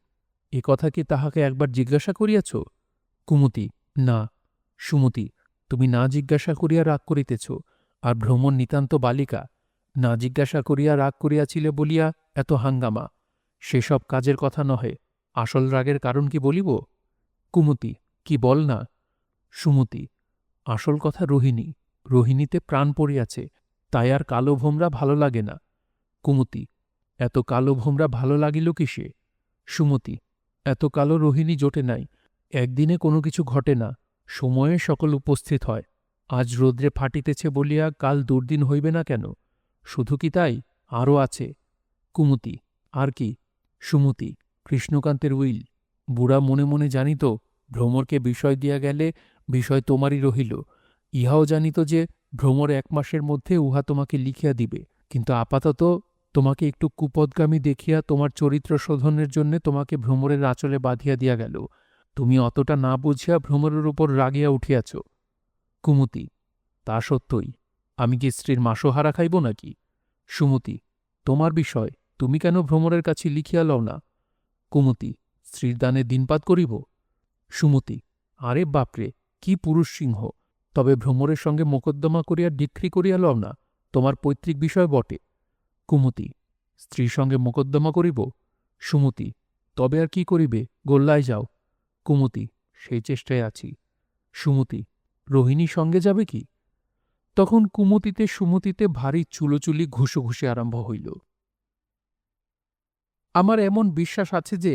এ কথা কি তাহাকে একবার জিজ্ঞাসা করিয়াছ? কুমতি, না। সুমতি, তুমি না জিজ্ঞাসা করিয়া রাগ করিতেছ, আর ভ্রমণ নিতান্ত বালিকা। না জিজ্ঞাসা করিয়া রাগ করিয়াছিলে বলিয়া এত হাঙ্গামা। সেসব কাজের কথা নহে। আসল রাগের কারণ কি বলিব? কুমতি, কি বল না। সুমতি, আসল কথা রোহিণী। রোহিণীতে প্রাণ পড়িয়াছে, তাই আর কালো ভোমরা ভালো লাগে না। কুমতি, এত কালো ভোমরা ভালো লাগিল কিসে? সুমতি, এত কালো রোহিণী জোটে নাই। একদিনে কোনো কিছু ঘটে না, সময়ে সকল উপস্থিত হয়। আজ রৌদ্রে ফাটিতেছে বলিয়া কাল দুর্দিন হইবে না কেন? শুধু কি তাই, আরও আছে। কুমতি, আর কি? সুমতি, কৃষ্ণকান্তের উইল। বুড়া মনে মনে জানিত ভ্রমরকে বিষয় দিয়া গেলে বিষয় তোমারই রহিল। ইহাও জানিত যে ভ্রমর 1 মাসের মধ্যে উহা তোমাকে লিখিয়া দিবে, কিন্তু আপাতত তোমাকে একটু কুপদগামী দেখিয়া তোমার চরিত্র শোধনের জন্যে তোমাকে ভ্রমরের আঁচলে বাঁধিয়া দিয়া গেল। তুমি অতটা না বুঝিয়া ভ্রমরের উপর রাগিয়া উঠিয়াছ। কুমতি, তা সত্যই। আমি কি স্ত্রীর মাসোহারা খাইব নাকি? সুমতি, তোমার বিষয়, তুমি কেন ভ্রমরের কাছে লিখিয়া লও না? কুমতি, স্ত্রীর দানে দিনপাত করিব? সুমতি, আরে বাপরে, কি পুরুষ সিংহ! তবে ভ্রমরের সঙ্গে মোকদ্দমা করিয়া ডিক্রি করিয়া লও না, তোমার পৈতৃক বিষয় বটে। কুমতি, স্ত্রীর সঙ্গে মোকদ্দমা করিব? সুমতি, তবে আর কি করিবে, গোল্লায় যাও। কুমতি, সেই চেষ্টায় আছি। সুমতি, রোহিণী সঙ্গে যাবে কি? তখন কুমতিতে সুমতিতে ভারী চুলোচুলি ঘুষোঘুষি আরম্ভ হইল। আমার এমন বিশ্বাস আছে যে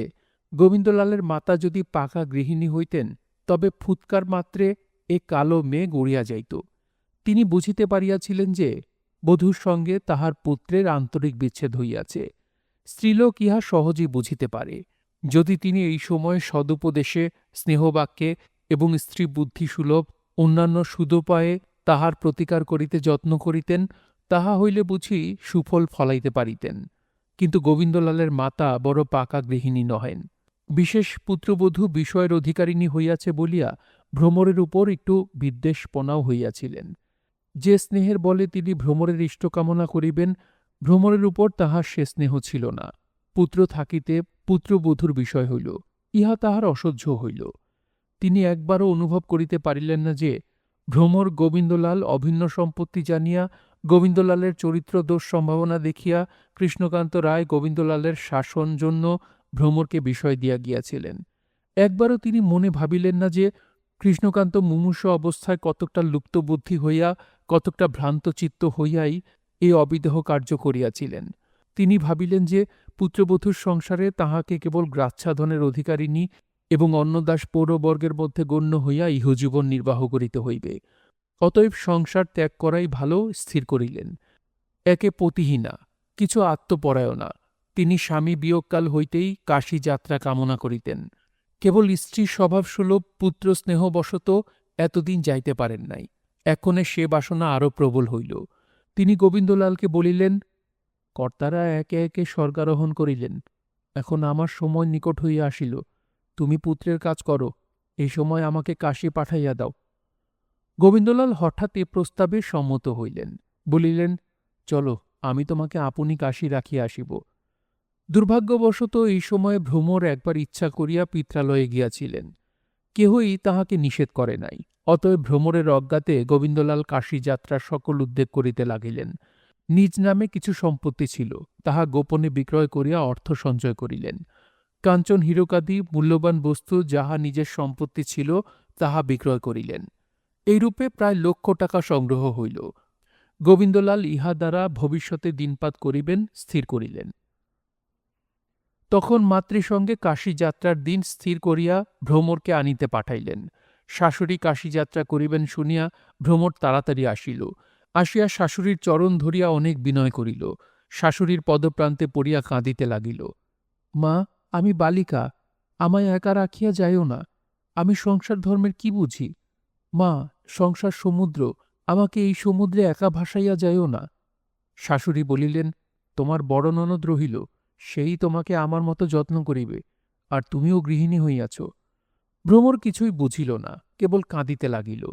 গোবিন্দলালের মাতা যদি পাকা গৃহিণী হইতেন, তবে ফুৎকার মাত্রে এ কালো মেঘ উড়িয়া যাইত। তিনি বুঝিতে পারিয়াছিলেন যে বধূর সঙ্গে তাহার পুত্রের আন্তরিক বিচ্ছেদ হইয়াছে। স্ত্রীলোক ইহা সহজেই বুঝিতে পারে। যদি তিনি এই সময় সদুপদেশে, স্নেহবাক্যে এবং স্ত্রী বুদ্ধিসুলভ অন্যান্য সুদোপায়ে তাহার প্রতিকার করিতে যত্ন করিতেন, তাহা হইলে বুঝি সুফল ফলাইতে পারিতেন। কিন্তু গোবিন্দলালের মাতা বড় পাকা গৃহিণী নহেন। বিশেষ পুত্রবধূ বিষয়ের অধিকারিণী হইয়াছে বলিয়া ভ্রমরের উপর একটু বিদ্বেষপনাও হইয়াছিলেন। যে স্নেহের বলে তিনি ভ্রমরের ইষ্টকামনা করিবেন, ভ্রমরের উপর তাহার সে স্নেহ ছিল না। পুত্র থাকিতে পুত্রবধূর বিষয় হইল, ইহা তাহার অসহ্য হইল। তিনি একবারও অনুভব করিতে পারিলেন না যে ভ্রমর গোবিন্দলাল অভিন্ন সম্পত্তি জানিয়া, গোবিন্দলালের চরিত্র দোষ সম্ভাবনা দেখিয়া কৃষ্ণকান্ত রায় গোবিন্দলালের শাসন জন্য ভ্রমরকে বিষয় দিয়া গিয়াছিলেন। একবারও তিনি মনে ভাবিলেন না যে কৃষ্ণকান্ত মুমূর্ষ অবস্থায় কতকটা লুপ্তবুদ্ধি হইয়া, কতকটা ভ্রান্তচিত্ত হইয়াই এই অবিদেহ কার্য করিয়াছিলেন। তিনি ভাবিলেন যে পুত্রবধূর সংসারে তাহাকে কেবল গ্রাচ্ছাধনের অধিকারিণী এবং অন্নদাস পৌরবর্গের মধ্যে গণ্য হইয়া ইহজীবন নির্বাহ করিতে হইবে। অতএব সংসার ত্যাগ করাই ভালো স্থির করিলেন। একে পতিহীনা, কিছু আত্মপরায়ণা, তিনি স্বামী বিয়োগকাল হইতেই কাশী যাত্রা কামনা করিতেন। কেবল স্ত্রীর স্বভাবসুলভ পুত্র স্নেহবশত এতদিন যাইতে পারেন নাই। এক্ষণে সে বাসনা আরও প্রবল হইল। তিনি গোবিন্দলালকে বলিলেন, কর্তারা একে একে স্বর্গারোহণ করিলেন, এখন আমার সময় নিকট হইয়া আসিল। তুমি পুত্রের কাজ করো, এই সময় আমাকে কাশী পাঠাইয়া দাও। গোবিন্দলাল হঠাৎ এ প্রস্তাবে সম্মত হইলেন। বলিলেন, চলো, আমি তোমাকে আপনি কাশী রাখিয়া আসিব। দুর্ভাগ্যবশত এই সময়ে ভ্রমর একবার ইচ্ছা করিয়া পিত্রালয়ে গিয়াছিলেন। কেহই তাহাকে নিষেধ করে নাই। অতএব ভ্রমরের অজ্ঞাতে গোবিন্দলাল কাশী যাত্রার সকল উদ্যোগ করিতে লাগিলেন। নিজ নামে কিছু সম্পত্তি ছিল, তাহা গোপনে বিক্রয় করিয়া অর্থ সঞ্চয় করিলেন। কাঞ্চন হীরকাদি মূল্যবান বস্তু যাহা নিজের সম্পত্তি ছিল তাহা বিক্রয় করিলেন। এইরূপে প্রায় 1,00,000 টাকা সংগ্রহ হইল। গোবিন্দলাল ইহা দ্বারা ভবিষ্যতে দিনপাত করিবেন স্থির করিলেন। তখন মাতৃসঙ্গে কাশীযাত্রার দিন স্থির করিয়া ভ্রমরকে আনিতে পাঠাইলেন। শাশুড়ি কাশীযাত্রা করিবেন শুনিয়া ভ্রমর তাড়াতাড়ি আসিল। আসিয়া শাশুড়ির চরণ ধরিয়া অনেক বিনয় করিল। শাশুড়ির পদপ্রান্তে পড়িয়া কাঁদিতে লাগিল। মা, আমি বালিকা, আমায় একা রাখিয়া যাইও না। আমি সংসার ধর্মের কি বুঝি? মা, সংসার সমুদ্র, আমাকে এই সমুদ্রে একা ভাসাইয়া যাইও না। শাশুড়ি বলিলেন, তোমার বড় ননদ রহিল, সেই তোমাকে আমার মতো যত্ন করিবে, আর তুমিও গৃহিণী হইয়াছ। ভ্রমর কিছুই বুঝিল না, কেবল কাঁদিতে লাগিল।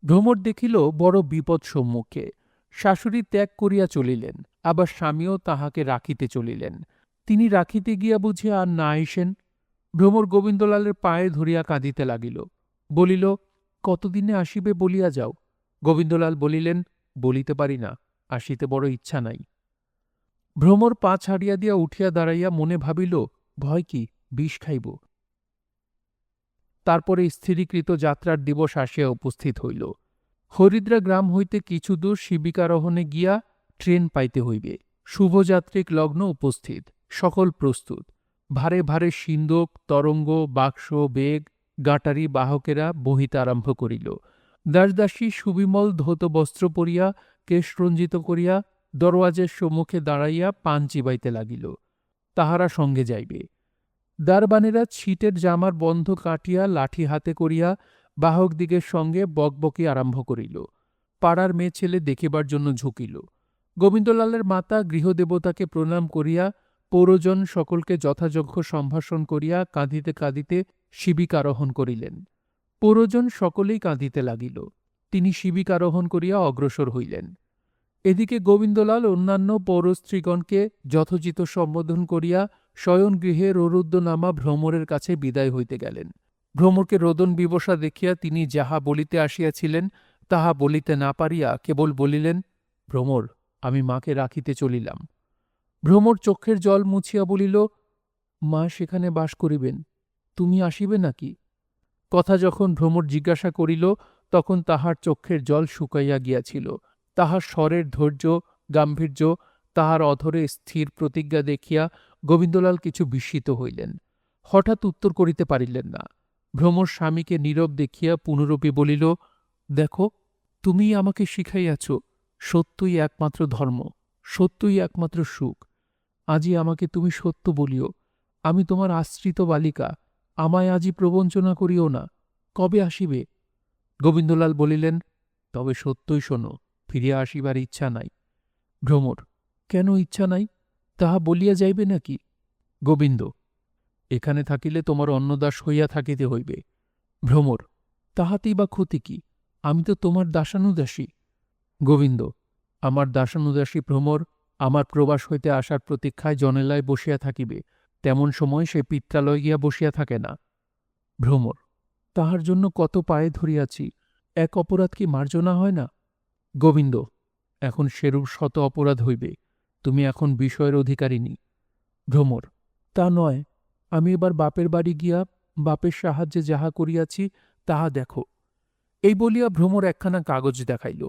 ভ্রমর দেখিল বড় বিপদ সম্মুখে। শাশুড়ি ত্যাগ করিয়া চলিলেন, আবার স্বামীও তাহাকে রাখিতে চলিলেন। তিনি রাখিতে গিয়া বুঝিয়া আর না আইসেন। ভ্রমর গোবিন্দলালের পায়ে ধরিয়া কাঁদিতে লাগিল, বলিল, কতদিনে আসিবে বলিয়া যাও। গোবিন্দলাল বলিলেন, বলিতে পারি না, আসিতে বড় ইচ্ছা নাই। ভ্রমর পা ছাড়িয়া দিয়া উঠিয়া দাঁড়াইয়া মনে ভাবিল, ভয় কি, বিষ খাইব। তারপরে স্থিরীকৃত যাত্রার দিবস আসিয়া উপস্থিত হইল। হরিদ্রা গ্রাম হইতে কিছু দূর শিবিকারোহণে গিয়া ট্রেন পাইতে হইবে। শুভযাত্রিক লগ্ন উপস্থিত, সকল প্রস্তুত। ভারে ভারে সিন্দুক, তরঙ্গ, বাক্স, বেগ, গাঁটারি বাহকেরা বহিতে আরম্ভ করিল। দাসদাসী সুবিমল ধৌত বস্ত্র পরিয়া, কেশরঞ্জিত করিয়া দরওয়াজের সম্মুখে দাঁড়াইয়া পান চিবাইতে লাগিল। তাহারা সঙ্গে যাইবে। দারবানেরা ছিটের জামার বন্ধ কাটিয়া লাঠি হাতে করিয়া বাহকদিগের সঙ্গে বকবকি আরম্ভ করিল। পাড়ার মেয়ে ছেলে দেখিবার জন্য ঝুঁকিল। গোবিন্দলালের মাতা গৃহদেবতাকে প্রণাম করিয়া পৌরজন সকলকে যথাযোগ্য সম্ভাষণ করিয়া কাঁদিতে কাঁদিতে শিবিকারোহণ করিলেন। পৌরজন সকলেই কাঁদিতে লাগিল। তিনি শিবিকারোহণ করিয়া অগ্রসর হইলেন। এদিকে গোবিন্দলাল অন্যান্য পৌরস্ত্রীগণকে যথোচিত সম্বোধন করিয়া শয়নগৃহে রোরুদ্যনামা ভ্রমরের কাছে বিদায় হইতে গেলেন। ভ্রমরকে রোদন বিবসা দেখিয়া তিনি যাহা বলিতে আসিয়াছিলেন তাহা বলিতে না পারিয়া কেবল বলিলেন, ভ্রমর, আমি মাকে রাখিতে চলিলাম। ভ্রমর চক্ষের জল মুছিয়া বলিল, মা সেখানে বাস করিবেন, তুমি আসিবে নাকি? কথা যখন ভ্রমর জিজ্ঞাসা করিল তখন তাহার চক্ষের জল শুকাইয়া গিয়াছিল। তাহার স্বরের ধৈর্য, গাম্ভীর্য, তাহার অধরে স্থির প্রতিজ্ঞা দেখিয়া গোবিন্দলাল কিছু বিস্মিত হইলেন। হঠাৎ উত্তর করিতে পারিলেন না। ভ্রমর স্বামীকে নীরব দেখিয়া পুনরূপী বলিল, দেখো, তুমিই আমাকে শিখাইয়াছ, সত্যই একমাত্র ধর্ম, সত্যই একমাত্র সুখ। আজই আমাকে তুমি সত্য বলিও। আমি তোমার আশ্রিত বালিকা, আমায় আজই প্রবঞ্চনা করিও না। কবে আসিবে? গোবিন্দলাল বলিলেন, তবে সত্যই শোনো, ফিরিয়া আসিবার ইচ্ছা নাই। ভ্রমর, কেন ইচ্ছা নাই, তাহা বলিয়া যাইবে নাকি? গোবিন্দ, এখানে থাকিলে তোমার অন্নদাস হইয়া থাকিতে হইবে। ভ্রমর, তাহাতেই বা ক্ষতি কি? আমি তো তোমার দাসানুদাসী। গোবিন্দ, আমার দাসানুদাসী ভ্রমর আমার প্রবাস হইতে আসার প্রতীক্ষায় জনেলায় বসিয়া থাকিবে, তেমন সময় সে পিত্রালয় গিয়া বসিয়া থাকে না। ভ্রমর, তাহার জন্য কত পায়ে ধরিয়াছি, এক অপরাধ কি মার্জনা হয় না? গোবিন্দ, এখন সেরূপ শত অপরাধ হইবে, তুমি এখন বিষয়ের অধিকারিণী। ভ্রমর, তা নয়, আমি এবার বাপের বাড়ি গিয়া বাপের সাহায্যে যাহা করিয়াছি তাহা দেখো। এই বলিয়া ভ্রমর একখানা কাগজ দেখাইল।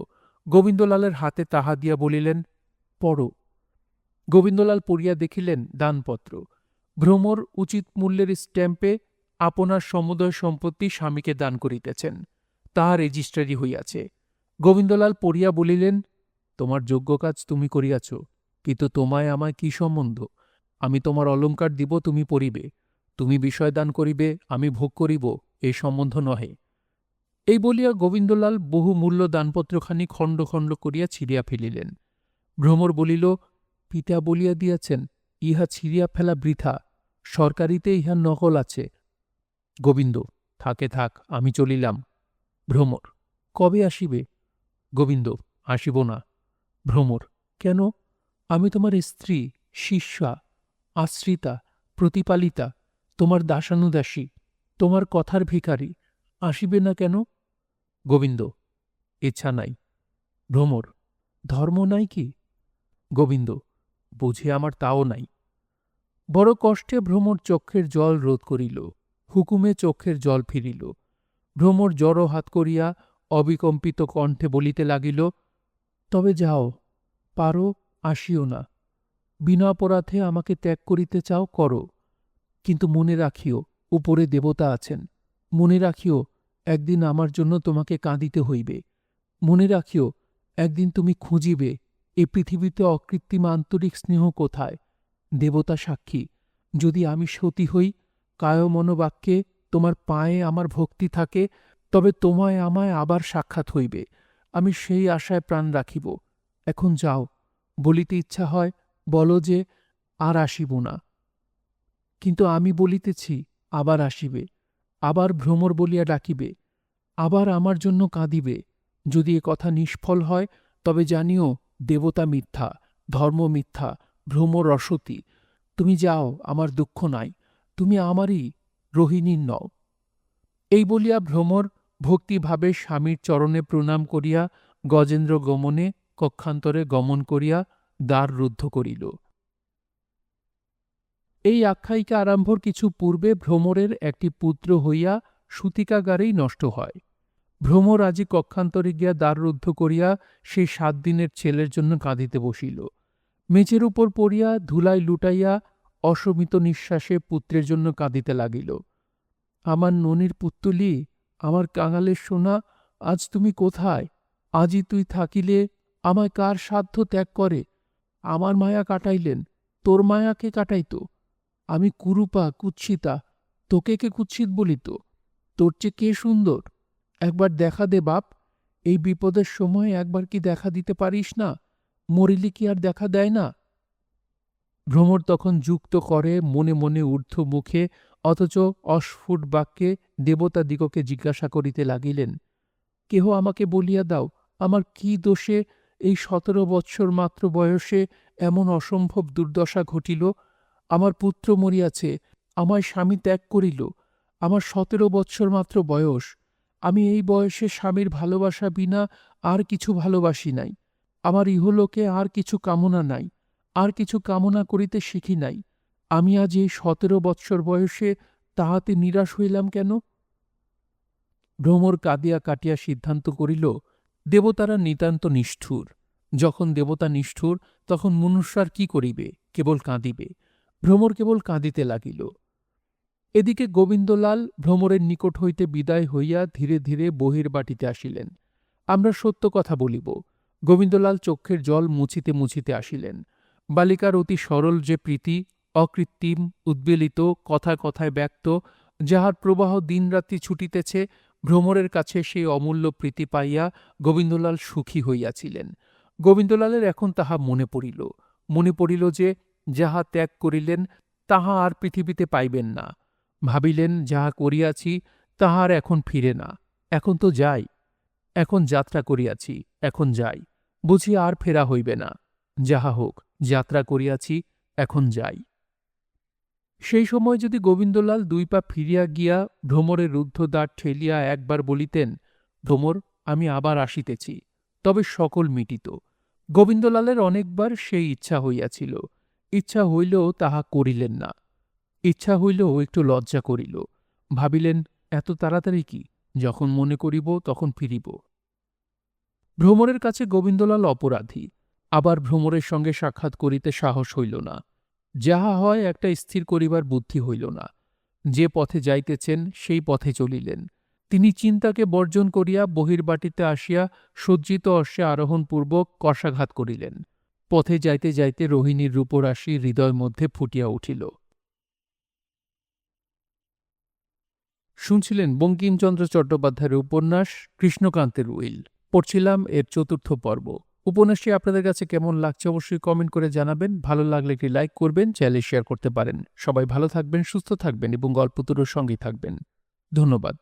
গোবিন্দলালের হাতে তাহা দিয়া বলিলেন, পড়ো। গোবিন্দলাল পড়িয়া দেখিলেন দানপত্র। ভ্রমর উচিত মূল্যের স্ট্যাম্পে আপনার সমুদয় সম্পত্তি স্বামীকে দান করিতেছেন, তাহা রেজিস্ট্রারি হইয়াছে। গোবিন্দলাল পড়িয়া বলিলেন, তোমার যোগ্য কাজ তুমি করিয়াছ, কিন্তু তোমায় আমায় কি সম্বন্ধ? আমি তোমার অলঙ্কার দিব, তুমি পরিবে, তুমি বিষয় দান করিবে, আমি ভোগ করিব, এই সম্বন্ধ নহে। এই বলিয়া গোবিন্দলাল বহু মূল্য দানপত্রখানি খণ্ড খণ্ড করিয়া ছিঁড়িয়া ফেলিলেন। ভ্রমর বলিল, পিতা বলিয়া দিয়াছেন, ইহা ছিঁড়িয়া ফেলা বৃথা, সরকারিতে ইহার নকল আছে। গোবিন্দ, থাকে থাক, আমি চলিলাম। ভ্রমর, কবে আসিবে? গোবিন্দ, আসিব না। ভ্রমর, কেন? আমি তোমার স্ত্রী, শিষ্যা, আশ্রিতা, প্রতিপালিতা, তোমার দাসানুদাসী, তোমার কথার ভিখারি, আসিবে না কেন? গোবিন্দ, ইচ্ছা নাই। ভ্রমর, ধর্ম নাই কি? গোবিন্দ, বুঝি আমার তাও নাই। বড় কষ্টে ভ্রমর চক্ষের জল রোধ করিল, হুকুমে চক্ষের জল ফিরিল। ভ্রমর জড় হাত করিয়া অবিকম্পিত কণ্ঠে বলিতে লাগিল, তবে যাও, পারো, আসিও না। বিনা অপরাধে আমাকে ত্যাগ করিতে চাও, করো, কিন্তু মনে রাখিও উপরে দেবতা আছেন। মনে রাখিও একদিন আমার জন্য তোমাকে কাঁদিতে হইবে। মনে রাখিও একদিন তুমি খুঁজিবে এ পৃথিবীতে অকৃত্রিম আন্তরিক স্নেহ কোথায়। দেবতা সাক্ষী, যদি আমি সতী হই, কায় মনোবাক্যে তোমার পায়ে আমার ভক্তি থাকে, তবে তোমায় আমায় আবার সাক্ষাৎ হইবে। আমি সেই আশায় প্রাণ রাখিব। এখন যাও, বলিতে ইচ্ছা হয় বলো যে আর আসিব না, কিন্তু আমি বলিতেছি আবার আসিবে, আবার ভ্রমর বলিয়া ডাকিবে, আবার আমার জন্য কাঁদিবে। যদি এ কথা নিষ্ফল হয়, তবে জানিও দেবতা মিথ্যা, ধর্ম মিথ্যা, ভ্রমর অসতী। তুমি যাও, আমার দুঃখ নাই, তুমি আমারই, রোহিণীর নও। এই বলিয়া ভ্রমর ভক্তিভাবে স্বামীর চরণে প্রণাম করিয়া গজেন্দ্র গমনে কক্ষান্তরে গমন করিয়া দ্বার রুদ্ধ করিল। এই আখ্যায়িকা আরম্ভর কিছু পূর্বে ভ্রমরের একটি পুত্র হইয়া সূতিকাগারেই নষ্ট হয়। ভ্রমর আজি কক্ষান্তরে গিয়া দ্বাররুদ্ধ করিয়া সেই ৭ দিনের ছেলের জন্য কাঁদিতে বসিল। মেঝের উপর পড়িয়া ধুলায় লুটাইয়া অশমিত নিঃশ্বাসে পুত্রের জন্য কাঁদিতে লাগিল। আমার ননির পুত্তলি, আমার কাঙালের সোনা, আজ তুমি কোথায়? আজই তুই থাকিলে আমায় কার সাধ্য ত্যাগ করে? আমার মায়া কাটাইলেন, তোর মায়া কে কাটাইত? আমি কুরূপা, কুৎসিতা, তোকে কে কুৎসিত বলিত? তোর চেয়ে কে সুন্দর? একবার দেখা দে বাপ, এই বিপদের সময় একবার কি দেখা দিতে পারিস না? মরিলে কি আর দেখা দেয় না? ভ্রমর তখন যুক্ত করে মনে মনে ঊর্ধ্ব মুখে, অথচ অস্ফুট বাক্যে দেবতাদিগকে জিজ্ঞাসা করিতে লাগিলেন, কেহ আমাকে বলিয়া দাও, আমার কি দোষে এই ১৭ বৎসর মাত্র বয়সে এমন অসম্ভব দুর্দশা ঘটিল? আমার পুত্র মরিয়াছে, আমায় স্বামী ত্যাগ করিল, আমার ১৭ বৎসর মাত্র বয়স। আমি এই বয়সে স্বামীর ভালোবাসা বিনা আর কিছু ভালোবাসি নাই। আমার ইহলোকে আর কিছু কামনা নাই, আর কিছু কামনা করিতে শিখি নাই। আমি আজ এই ১৭ বৎসর বয়সে তাহাতে নিরাশ হইলাম কেন? ভ্রমর কাঁদিয়া কাটিয়া সিদ্ধান্ত করিল, দেবতারা নিতান্ত নিষ্ঠুর। যখন দেবতা নিষ্ঠুর, তখন মনুষ্যার কি করিবে? কেবল কাঁদিবে। ভ্রমর কেবল কাঁদিতে লাগিল। এদিকে গোবিন্দলাল ভ্রমরের নিকট হইতে বিদায় হইয়া ধীরে ধীরে বহির্বাটিতে আসিলেন। আমরা সত্য কথা বলিব, গোবিন্দলাল চক্ষের জল মুছিতে মুছিতে আসিলেন। বালিকার অতি সরল যে প্রীতি, অকৃত্রিম, উদ্বেলিত, কথায় কথায় ব্যক্ত, যাহার প্রবাহ দিনরাত্রি ছুটিতেছে, ভ্রমরের কাছে সেই অমূল্য প্রীতি পাইয়া গোবিন্দলাল সুখী হইয়াছিলেন। গোবিন্দলালের এখন তাহা মনে পড়িল। মনে পড়িল যে যাহা ত্যাগ করিলেন তাহা আর পৃথিবীতে পাইবেন না। ভাবিলেন, যাহা করিয়াছি তাহার এখন ফিরে না, এখন তো যাই, এখন যাত্রা করিয়াছি, এখন যাই, বুঝি আর ফেরা হইবে না। যাহা হোক, যাত্রা করিয়াছি, এখন যাই। সেই সময় যদি গোবিন্দলাল ২ পা ফিরিয়া গিয়া ভ্রমরের রুদ্ধ দ্বার ঠেলিয়া একবার বলিতেন, ভ্রমর, আমি আবার আসিতেছি, তবে সকল মিটিত। গোবিন্দলালের অনেকবার সেই ইচ্ছা হইয়াছিল। ইচ্ছা হইলেও তাহা করিলেন না। ইচ্ছা হইলেও একটু লজ্জা করিল। ভাবিলেন, এত তাড়াতাড়ি কি? যখন মনে করিব তখন ফিরিব। ভ্রমরের কাছে গোবিন্দলাল অপরাধী। আবার ভ্রমরের সঙ্গে সাক্ষাৎ করিতে সাহস হইল না। যাহা হয় একটা স্থির করিবার বুদ্ধি হইল না। যে পথে যাইতেছেন সেই পথে চলিলেন। তিনি চিন্তাকে বর্জন করিয়া বহির্বাটিতে আসিয়া সজ্জিত অশ্বে আরোহণপূর্বক কষাঘাত করিলেন। পথে যাইতে যাইতে রোহিণীর রূপরাশি হৃদয় মধ্যে ফুটিয়া উঠিল। শুনছিলেন বঙ্কিমচন্দ্র চট্টোপাধ্যায়ের উপন্যাস কৃষ্ণকান্তের উইল। পড়ছিলাম এর ৪র্থ পর্ব। উপন্যাসটি আপনাদের কাছে কেমন লাগছে অবশ্যই কমেন্ট করে জানাবেন। ভালো লাগলে একটি লাইক করবেন, চাইলে শেয়ার করতে পারেন। সবাই ভালো থাকবেন, সুস্থ থাকবেন এবং গল্পগুলোর সঙ্গেই থাকবেন। ধন্যবাদ।